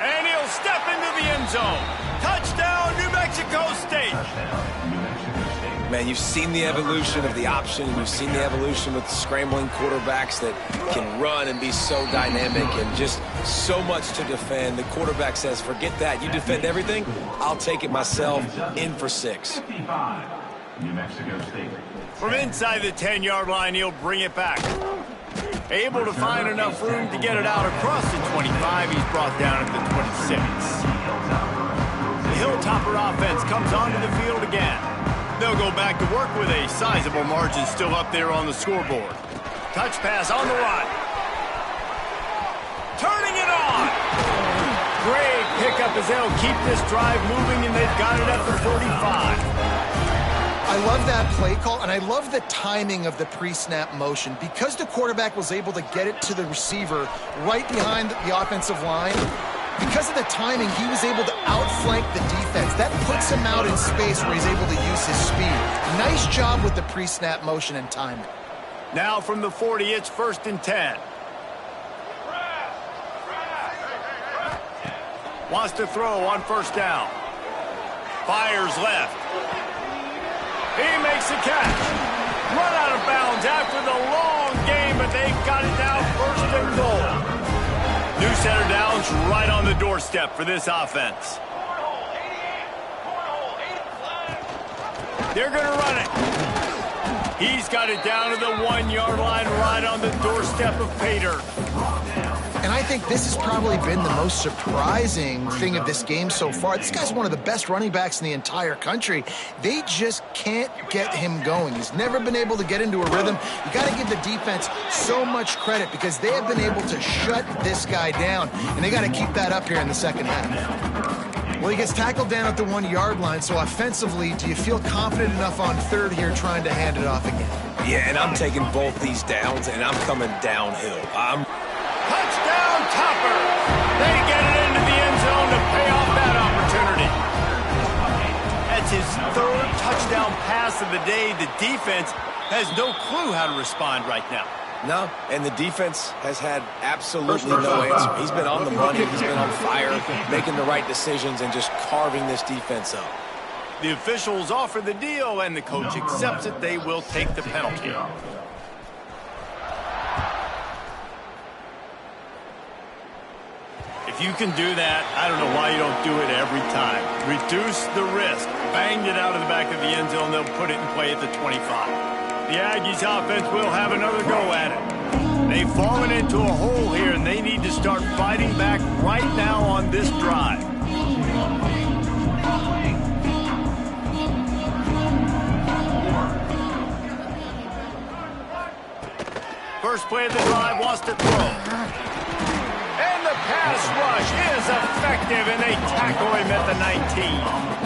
And he'll step into the end zone. Touchdown, New Mexico State. Man, you've seen the evolution of the option. You've seen the evolution with the scrambling quarterbacks that can run and be so dynamic and just so much to defend. The quarterback says, forget that. You defend everything, I'll take it myself. In for 6. New Mexico State. From inside the 10-yard line, he'll bring it back. Able to find enough room to get it out across the 25. He's brought down at the 26. The Hilltopper offense comes onto the field again. They'll go back to work with a sizable margin still up there on the scoreboard. Touch pass on the run. Turning it on. Great pickup as they'll keep this drive moving, and they've got it at the 45. I love that play call, and I love the timing of the pre-snap motion. Because the quarterback was able to get it to the receiver right behind the offensive line, because of the timing, he was able to outflank the defense. That puts him out in space where he's able to use his speed. Nice job with the pre-snap motion and timing. Now from the 40, it's 1st and 10. Wants to throw on 1st down. Fires left. He makes a catch. Run out of bounds after the long game, but they've got it now 1st and goal. New center downs right on the doorstep for this offense. They're going to run it. He's got it down to the 1-yard line right on the doorstep of Pater. And I think this has probably been the most surprising thing of this game so far. This guy's one of the best running backs in the entire country. They just can't get him going. He's never been able to get into a rhythm. You got to give the defense so much credit because they have been able to shut this guy down, and they got to keep that up here in the second half. Well, he gets tackled down at the 1-yard line, so offensively, do you feel confident enough on 3rd here trying to hand it off again? Yeah, and I'm taking both these downs, and I'm coming downhill. Touchdown, Topper! They get it into the end zone to pay off that opportunity. That's his 3rd touchdown pass of the day. The defense has no clue how to respond right now. No, and the defense has had absolutely no answer. He's been on the money, he's been on fire, making the right decisions and just carving this defense up. The officials offer the deal, and the coach accepts it. They will take the penalty. If you can do that, I don't know why you don't do it every time. Reduce the risk. Banged it out of the back of the end zone. They'll put it in play at the 25. The Aggies offense will have another go at it. They've fallen into a hole here, and they need to start fighting back right now on this drive. First play of the drive, wants to throw. And the pass rush is effective, and they tackle him at the 19.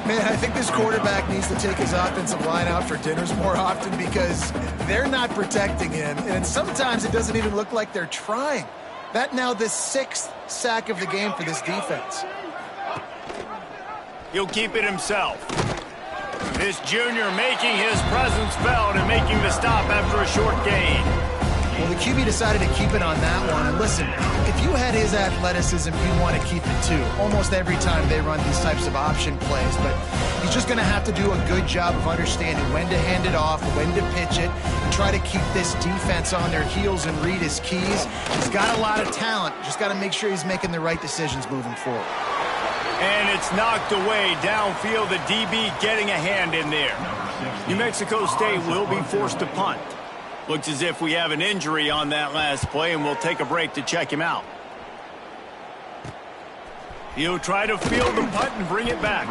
Man, I think this quarterback needs to take his offensive line out for dinners more often because they're not protecting him, and sometimes it doesn't even look like they're trying. That now the 6th sack of the game for this defense. He'll keep it himself. This junior making his presence felt and making the stop after a short gain. Well, the QB decided to keep it on that one. And listen, if you had his athleticism, you'd want to keep it too. Almost every time they run these types of option plays. But he's just going to have to do a good job of understanding when to hand it off, when to pitch it, and try to keep this defense on their heels and read his keys. He's got a lot of talent. Just got to make sure he's making the right decisions moving forward. And it's knocked away downfield. The DB getting a hand in there. New Mexico State will be forced to punt. Looks as if we have an injury on that last play, and we'll take a break to check him out. He'll try to field the punt and bring it back.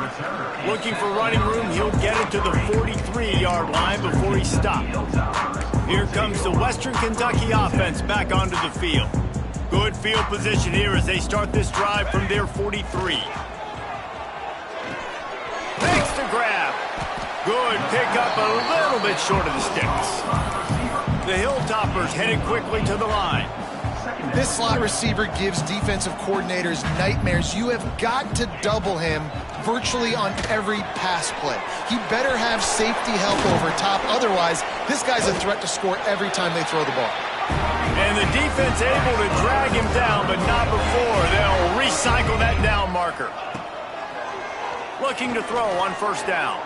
Looking for running room, he'll get it to the 43-yard line before he stopped. Here comes the Western Kentucky offense back onto the field. Good field position here as they start this drive from their 43. Makes the grab. Good pickup, a little bit short of the sticks. The Hilltoppers headed quickly to the line. This slot receiver gives defensive coordinators nightmares. You have got to double him virtually on every pass play. He better have safety help over top. Otherwise, this guy's a threat to score every time they throw the ball. And the defense able to drag him down, but not before. They'll recycle that down marker. Looking to throw on first down.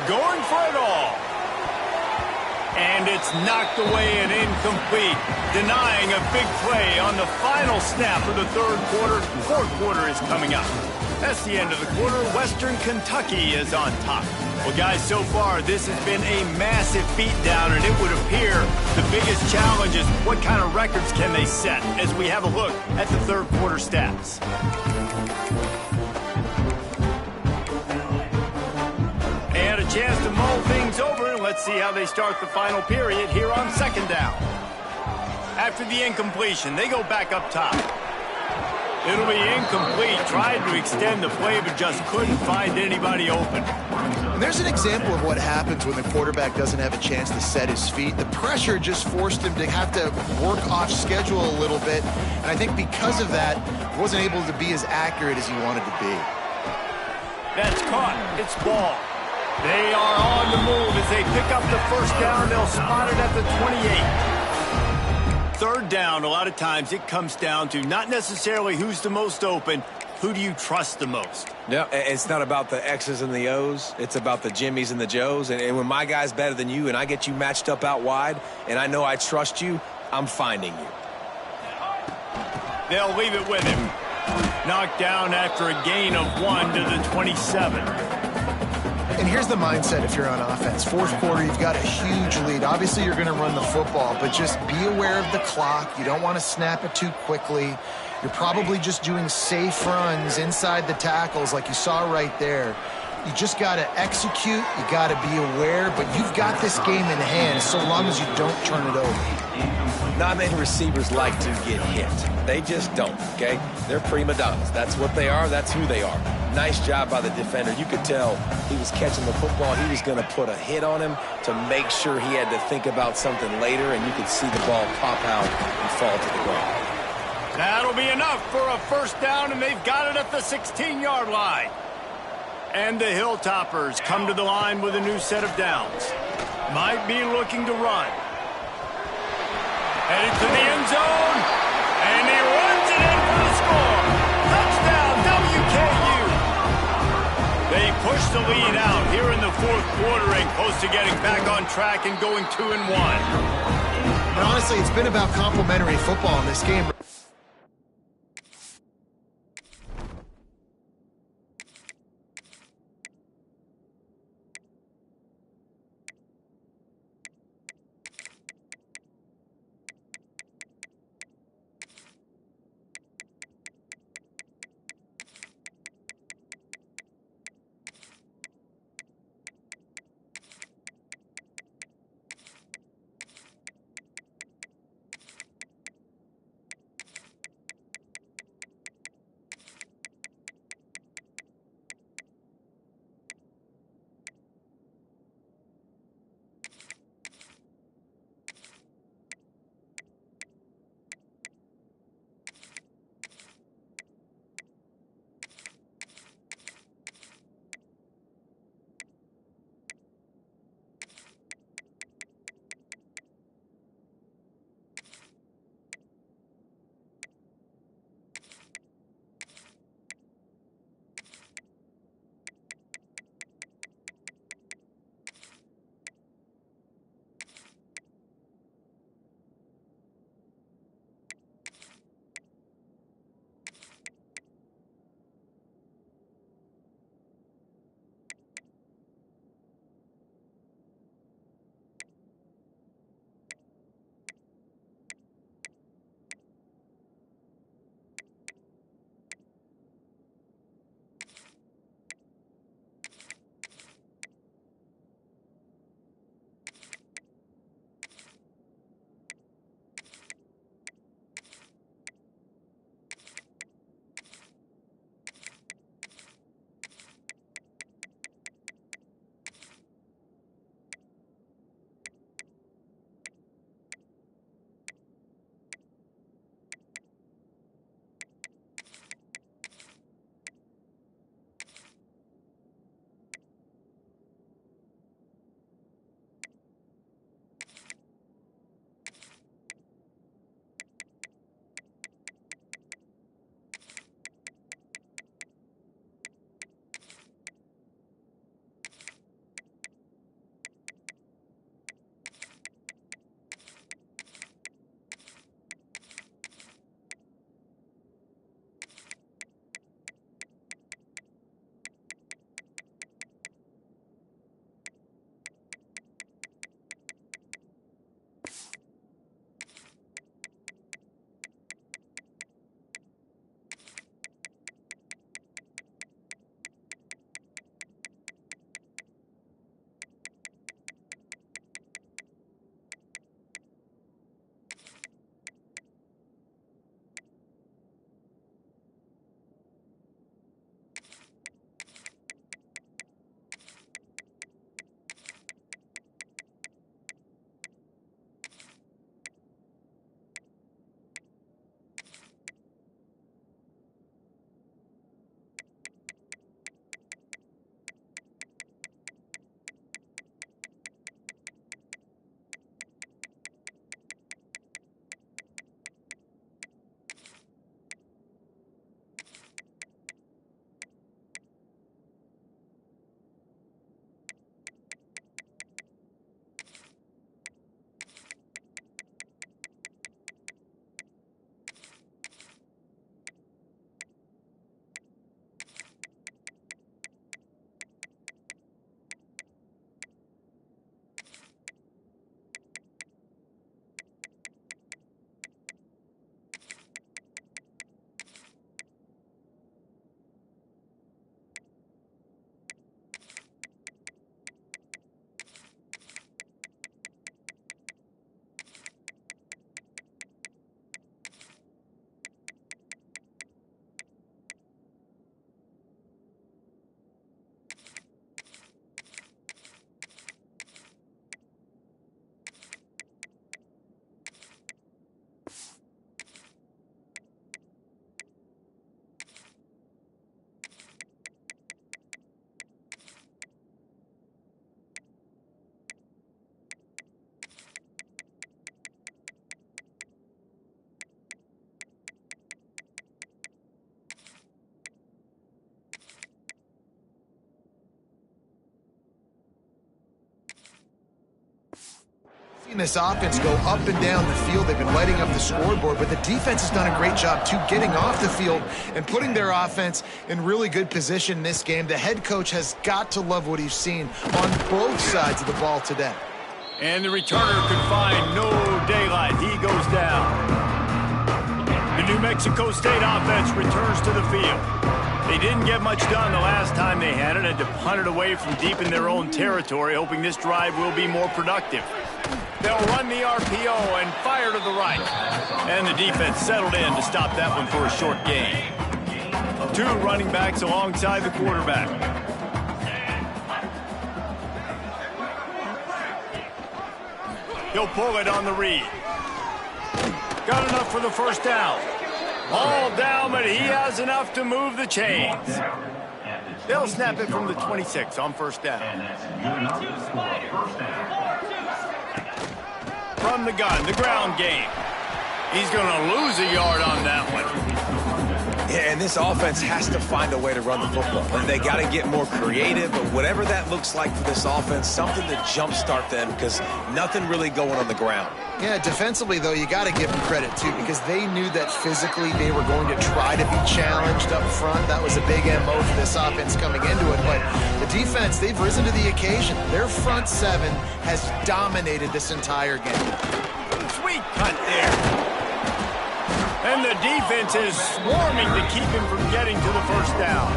Going for it all. And it's knocked away and incomplete, denying a big play on the final snap of the third quarter. Fourth quarter is coming up. That's the end of the quarter. Western Kentucky is on top. Well, guys, so far this has been a massive beatdown, and it would appear the biggest challenge is what kind of records can they set as we have a look at the third quarter stats. And a chance to mull things over, and let's see how they start the final period here on second down. After the incompletion, they go back up top. It'll be incomplete. Tried to extend the play, but just couldn't find anybody open. And there's an example of what happens when the quarterback doesn't have a chance to set his feet. The pressure just forced him to have to work off schedule a little bit. And I think because of that, he wasn't able to be as accurate as he wanted to be. That's caught. It's ball. They are on the move as they pick up the first down. They'll spot it at the 28. Third down, a lot of times it comes down to not necessarily who's the most open, who do you trust the most? Yeah, it's not about the X's and the O's. It's about the Jimmys and the Joes. And when my guy's better than you and I get you matched up out wide and I know I trust you, I'm finding you. They'll leave it with him. Knocked down after a gain of 1 to the 27. And here's the mindset if you're on offense. Fourth quarter, you've got a huge lead. Obviously, you're going to run the football, but just be aware of the clock. You don't want to snap it too quickly. You're probably just doing safe runs inside the tackles like you saw right there. You just got to execute. You got to be aware, but you've got this game in hand so long as you don't turn it over. Not many receivers like to get hit. They just don't, okay? They're prima donnas. That's what they are. That's who they are. Nice job by the defender. You could tell he was catching the football. He was going to put a hit on him to make sure he had to think about something later, and you could see the ball pop out and fall to the ground. That'll be enough for a first down, and they've got it at the 16-yard line. And the Hilltoppers come to the line with a new set of downs. Might be looking to run. Headed to the end zone, and he runs it in for the score. Touchdown, WKU. They push the lead out here in the fourth quarter and close to getting back on track and going 2-1. And honestly, it's been about complementary football in this game. this offense go up and down the field. They've been lighting up the scoreboard, but the defense has done a great job, too, getting off the field and putting their offense in really good position in this game. The head coach has got to love what he's seen on both sides of the ball today. And the returner could find no daylight. He goes down. The New Mexico State offense returns to the field. They didn't get much done the last time they had it, had to punt it away from deep in their own territory, hoping this drive will be more productive. They'll run the RPO and fire to the right. And the defense settled in to stop that one for a short gain. 2 running backs alongside the quarterback. He'll pull it on the read. Got enough for the first down. All down, but he has enough to move the chains. They'll snap it from the 26 on first down. From the gun, the ground game. He's going to lose a yard on that one. Yeah, and this offense has to find a way to run the football. And they got to get more creative, but whatever that looks like for this offense, something to jumpstart them because nothing really going on the ground. Yeah, defensively, though, you got to give them credit, too, because they knew that physically they were going to try to be challenged up front. That was a big MO for this offense coming into it. But the defense, they've risen to the occasion. Their front 7 has dominated this entire game. Sweet cut there. And the defense is swarming to keep him from getting to the first down.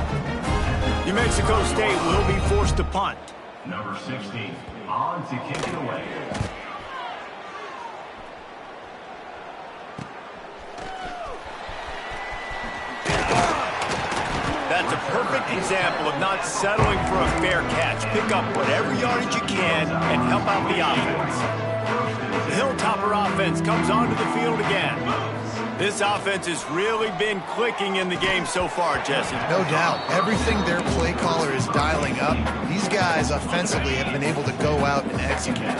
New Mexico State will be forced to punt. Number 16, on to kick it away. That's a perfect example of not settling for a fair catch. Pick up whatever yardage you can and help out the offense. The Hilltopper offense comes onto the field again. This offense has really been clicking in the game so far, Jesse. No doubt. Everything their play caller is dialing up, these guys offensively have been able to go out and execute.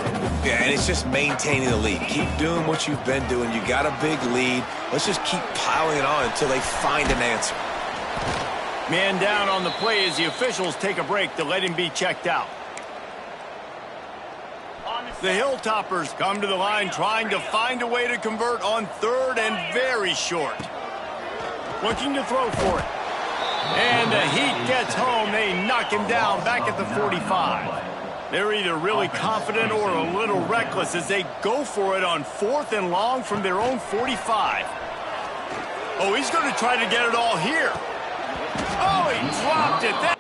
Yeah, and it's just maintaining the lead. Keep doing what you've been doing. You got a big lead. Let's just keep piling it on until they find an answer. Man down on the play as the officials take a break to let him be checked out. The Hilltoppers come to the line trying to find a way to convert on 3rd and very short. Looking to throw for it. And the heat gets home. They knock him down back at the 45. They're either really confident or a little reckless as they go for it on 4th and long from their own 45. Oh, he's going to try to get it all here. Oh, he dropped it. That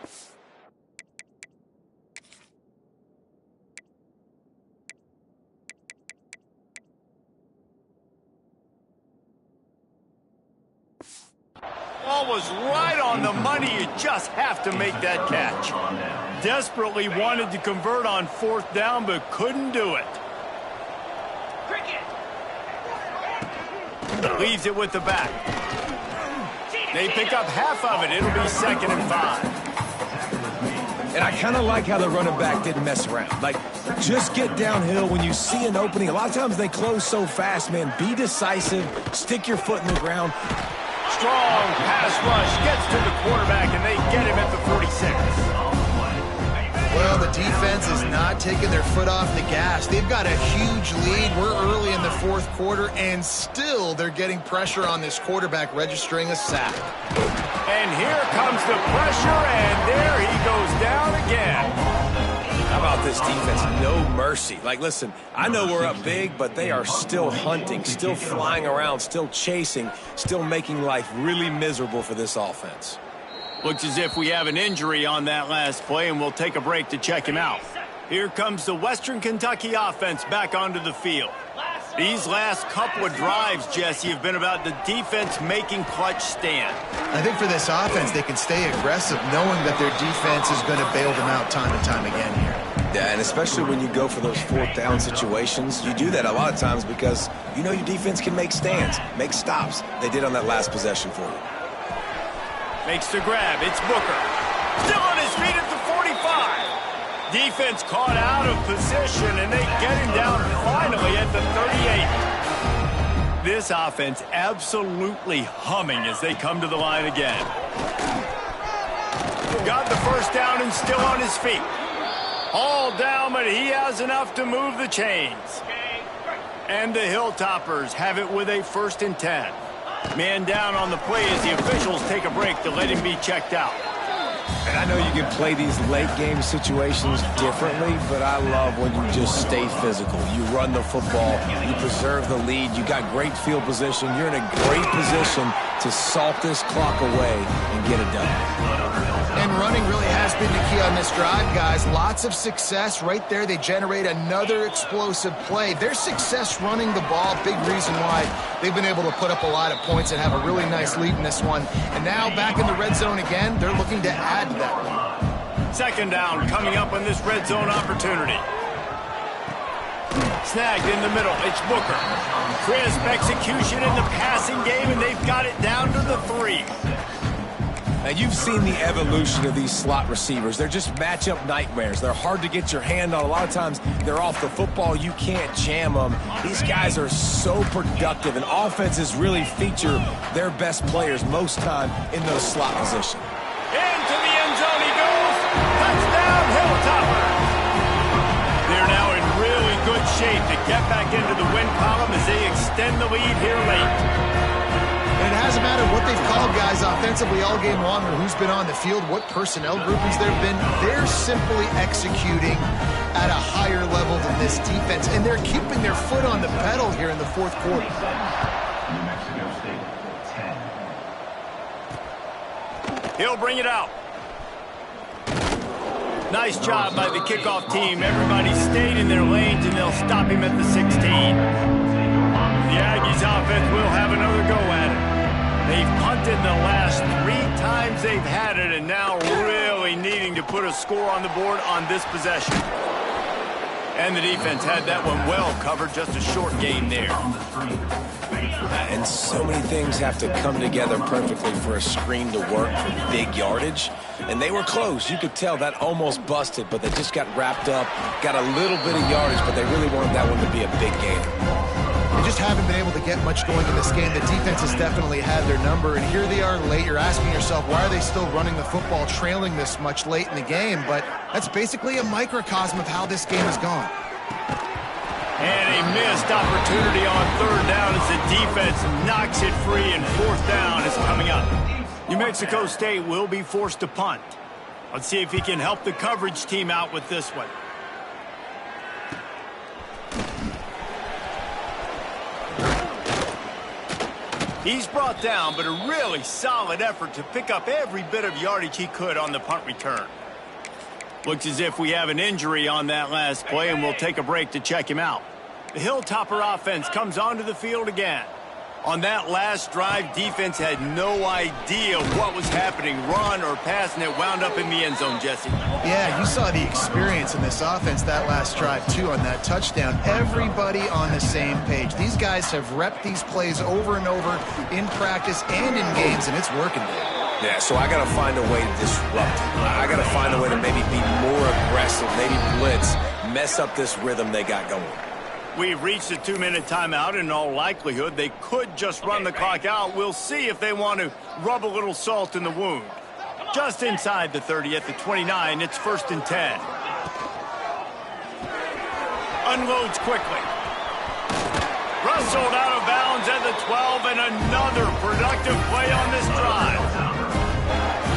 ball was right on the money. You just have to make that catch. Desperately wanted to convert on 4th down, but couldn't do it. Leaves it with the back. They pick up half of it. It'll be 2nd and 5. And I kind of like how the running back didn't mess around. Like, just get downhill when you see an opening. A lot of times they close so fast, man. Be decisive. Stick your foot in the ground. Strong pass rush gets to the quarterback, and they get him at the 46. Well, the defense is not taking their foot off the gas. They've got a huge lead. We're early in the 4th quarter, and still they're getting pressure on this quarterback, registering a sack. And here comes the pressure, and there he goes down again. How about this defense? No mercy. Like, listen, I know we're up big, but they are still hunting, still flying around, still chasing, still making life really miserable for this offense. Looks as if we have an injury on that last play, and we'll take a break to check him out. Here comes the Western Kentucky offense back onto the field. These last couple of drives, Jesse, have been about the defense making clutch stand. I think for this offense, they can stay aggressive knowing that their defense is going to bail them out time and time again here. Yeah, and especially when you go for those 4th down situations, you do that a lot of times because you know your defense can make stands, make stops. They did on that last possession for you. Makes the grab. It's Booker. Still on his feet at the 45. Defense caught out of position, and they get him down finally at the 38. This offense absolutely humming as they come to the line again. Got the first down and still on his feet. All down, but he has enough to move the chains. And the Hilltoppers have it with a 1st and 10. Man down on the play as the officials take a break to let him be checked out. And I know you can play these late-game situations differently, but I love when you just stay physical. You run the football, you preserve the lead, you got great field position. You're in a great position to salt this clock away and get it done. And running really has been the key on this drive, guys. Lots of success right there. They generate another explosive play. Their success running the ball, big reason why they've been able to put up a lot of points and have a really nice lead in this one. And now back in the red zone again, they're looking to add to that one. 2nd down coming up on this red zone opportunity. Snagged in the middle, it's Booker. Crisp execution in the passing game, and they've got it down to the 3. Now, you've seen the evolution of these slot receivers. They're just matchup nightmares. They're hard to get your hand on. A lot of times, they're off the football. You can't jam them. These guys are so productive, and offenses really feature their best players most time in those slot positions. Into the end zone he goes. Touchdown, Hilltopper. They're now in really good shape to get back into the win column as they extend the lead here late. And it hasn't mattered what they've called, guys, offensively all game long, or who's been on the field, what personnel groupings there have been. They're simply executing at a higher level than this defense, and they're keeping their foot on the pedal here in the 4th quarter. New Mexico State, 10. He'll bring it out. Nice job by the kickoff team. Everybody stayed in their lanes, and they'll stop him at the 16. The Aggies offense will have another go at it. They've punted the last 3 times they've had it, and now really needing to put a score on the board on this possession. And the defense had that one well covered, just a short game there. And so many things have to come together perfectly for a screen to work for big yardage. And they were close. You could tell that almost busted, but they just got wrapped up, got a little bit of yardage, but they really wanted that one to be a big game. They just haven't been able to get much going in this game. The defense has definitely had their number, and here they are late. You're asking yourself, why are they still running the football, trailing this much late in the game? But that's basically a microcosm of how this game has gone. And a missed opportunity on 3rd down as the defense knocks it free, and 4th down is coming up. New Mexico State will be forced to punt. Let's see if he can help the coverage team out with this one. He's brought down, but a really solid effort to pick up every bit of yardage he could on the punt return. Looks as if we have an injury on that last play, and we'll take a break to check him out. The Hilltopper offense comes onto the field again. On that last drive, defense had no idea what was happening, run or pass, and it wound up in the end zone, Jesse. Yeah, you saw the experience in this offense that last drive, too, on that touchdown. Everybody on the same page. These guys have repped these plays over and over in practice and in games, and it's working. Yeah, so I got to find a way to disrupt it. I got to find a way to maybe be more aggressive, maybe blitz, mess up this rhythm they got going. We've reached a 2-minute timeout. In all likelihood, they could just run the clock out. We'll see if they want to rub a little salt in the wound. Just inside the 30 at the 29, it's 1st and 10. Unloads quickly. Wrestled out of bounds at the 12, and another productive play on this drive.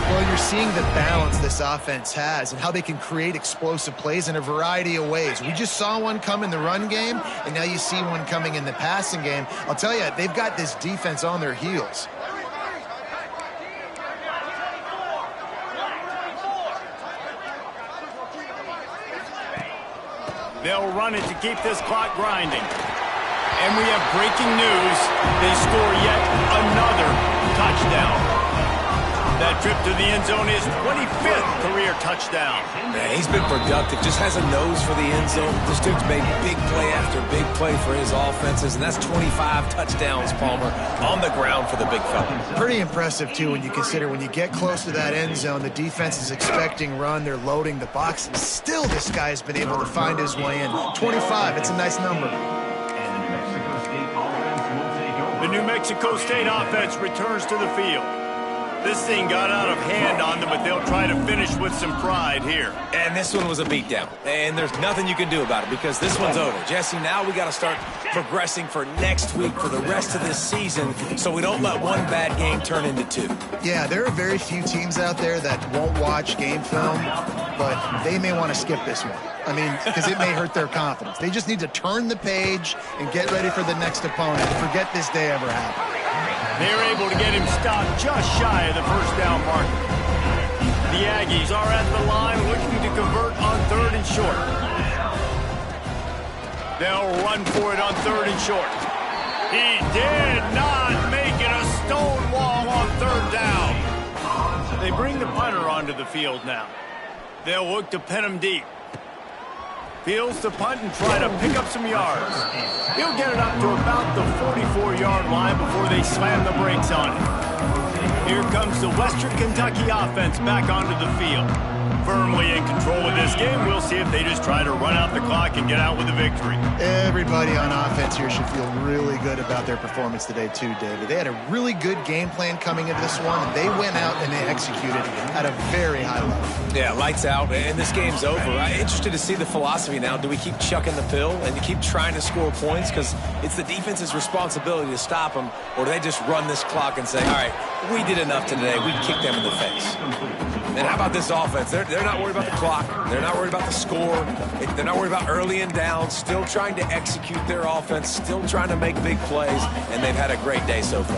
Well, you're seeing the balance this offense has and how they can create explosive plays in a variety of ways. We just saw one come in the run game, and now you see one coming in the passing game. I'll tell you, they've got this defense on their heels. They'll run it to keep this clock grinding. And we have breaking news. They score yet another touchdown. That trip to the end zone is 25th career touchdown. Man, he's been productive. Just has a nose for the end zone. This dude's made big play after big play for his offenses, and that's 25 touchdowns, Palmer, on the ground for the big fella. Pretty impressive, too, when you consider when you get close to that end zone, the defense is expecting run. They're loading the box, and still this guy has been able to find his way in. 25, it's a nice number. The New Mexico State offense returns to the field. This thing got out of hand on them, but they'll try to finish with some pride here. And this one was a beatdown. And there's nothing you can do about it because this one's over. Jesse, now we got to start progressing for next week, for the rest of this season, so we don't let one bad game turn into two. Yeah, there are very few teams out there that won't watch game film, but they may want to skip this one. I mean, because it may hurt their confidence. They just need to turn the page and get ready for the next opponent. Forget this day ever happened. They're able to get him stopped just shy of the first down marker. The Aggies are at the line looking to convert on 3rd and short. They'll run for it on 3rd and short. He did not make it a stone wall on 3rd down. They bring the punter onto the field now. They'll look to pin him deep. Fields to punt and try to pick up some yards. He'll get it up to about the 44-yard line before they slam the brakes on it. Here comes the Western Kentucky offense back onto the field. Firmly in control of this game. We'll see if they just try to run out the clock and get out with a victory. Everybody on offense here should feel really good about their performance today too, David. They had a really good game plan coming into this one, and they went out and they executed at a very high level. Yeah, lights out, and this game's over. I'm interested to see the philosophy now. Do we keep chucking the pill and keep trying to score points because it's the defense's responsibility to stop them, or do they just run this clock and say, all right, we did enough today, we kicked them in the face? And how about this offense? They're not worried about the clock. They're not worried about the score. They're not worried about early and down. Still trying to execute their offense. Still trying to make big plays. And they've had a great day so far.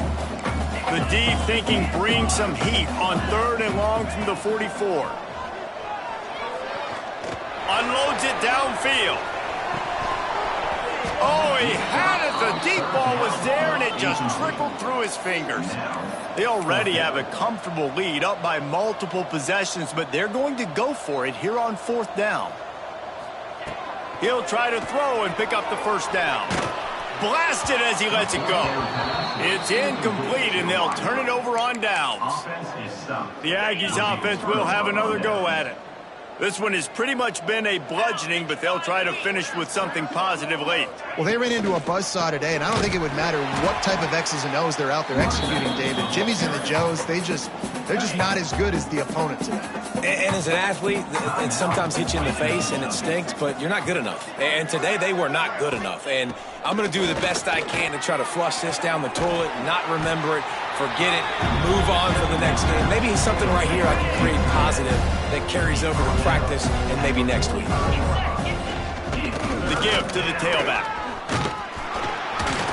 The D thinking bring some heat on 3rd and long from the 44. Unloads it downfield. Oh, he had it. The deep ball was there, and it just trickled through his fingers. They already have a comfortable lead, up by multiple possessions, but they're going to go for it here on 4th down. He'll try to throw and pick up the first down. Blasted as he lets it go. It's incomplete, and they'll turn it over on downs. The Aggies offense will have another go at it. This one has pretty much been a bludgeoning, but they'll try to finish with something positive late. Well, they ran into a buzzsaw today, and I don't think it would matter what type of X's and O's they're out there executing, David. Jimmy's and the Joes, they're just not as good as the opponent today. And as an athlete, it sometimes hits you in the face, and it stinks, but you're not good enough. And today, they were not good enough. And I'm going to do the best I can to try to flush this down the toilet, not remember it, forget it, move on for the next game. Maybe something right here I can create positive that carries over to practice and maybe next week. The give to the tailback.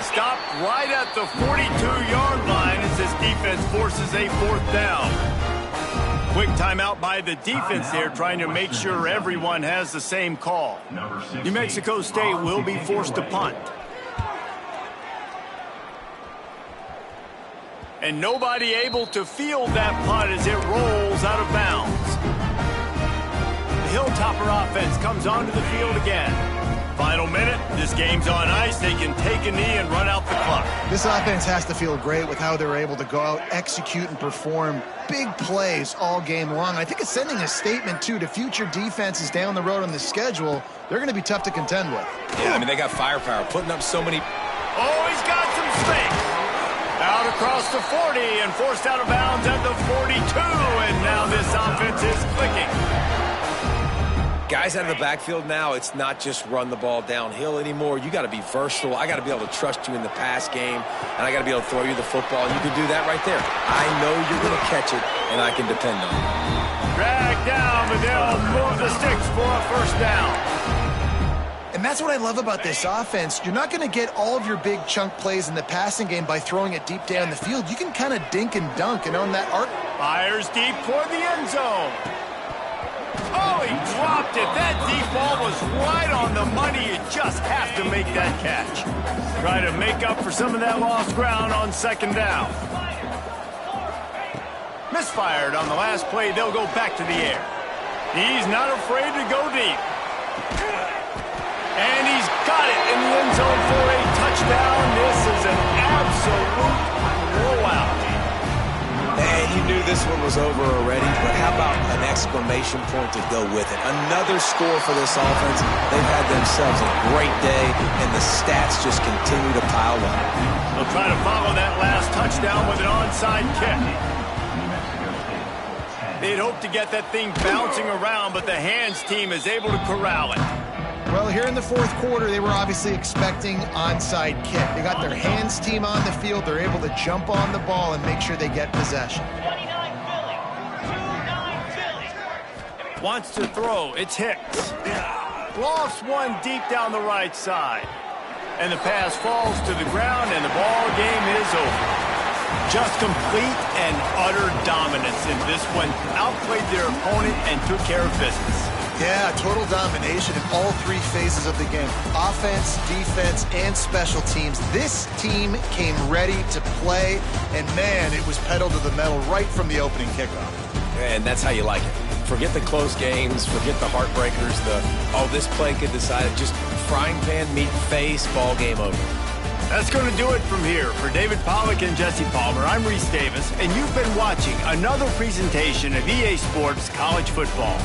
Stopped right at the 42-yard line as this defense forces a 4th down. Quick timeout by the defense there, trying to make sure everyone has the same call. New Mexico State will be forced to punt. And nobody able to field that punt as it rolls out of bounds. The Hilltopper offense comes onto the field again. Final minute, this game's on ice. They can take a knee and run out the clock. This offense has to feel great with how they're able to go out, execute, and perform big plays all game long. I think it's sending a statement, too, to future defenses down the road on the schedule. They're going to be tough to contend with. Yeah, I mean, they got firepower, putting up so many. Oh, he's got some space. Out across the 40 and forced out of bounds at the 42. And now this offense is clicking. Guys out of the backfield now, it's not just run the ball downhill anymore. You got to be versatile. I got to be able to trust you in the pass game, and I got to be able to throw you the football, and you can do that right there. I know you're going to catch it, and I can depend on it. Drag down, but they'll move the sticks for a first down. And that's what I love about this offense. You're not going to get all of your big chunk plays in the passing game by throwing it deep down the field. You can kind of dink and dunk and own that arc. Fires deep toward the end zone. Oh, he dropped it. That deep ball was right on the money. You just have to make that catch. Try to make up for some of that lost ground on 2nd down. Misfired on the last play. They'll go back to the air. He's not afraid to go deep. And he's got it in the end zone for a touchdown. This is an absolute blowout. And you knew this one was over already, but how about an exclamation point to go with it? Another score for this offense. They've had themselves a great day, and the stats just continue to pile up. They'll try to follow that last touchdown with an onside kick. They'd hope to get that thing bouncing around, but the hands team is able to corral it. Well, here in the fourth quarter, they were obviously expecting onside kick. They got their hands team on the field. They're able to jump on the ball and make sure they get possession. 29 Philly. 29 Philly. Wants to throw. It's Hicks. Lofts one deep down the right side. And the pass falls to the ground, and the ball game is over. Just complete and utter dominance in this one. Outplayed their opponent and took care of business. Yeah, total domination in all three phases of the game. Offense, defense, and special teams. This team came ready to play, and man, it was pedal to the metal right from the opening kickoff. And that's how you like it. Forget the close games, forget the heartbreakers, this play could decide it. Just frying pan, meet face, ball game over. That's going to do it from here. For David Pollack and Jesse Palmer, I'm Reese Davis, and you've been watching another presentation of EA Sports College Football.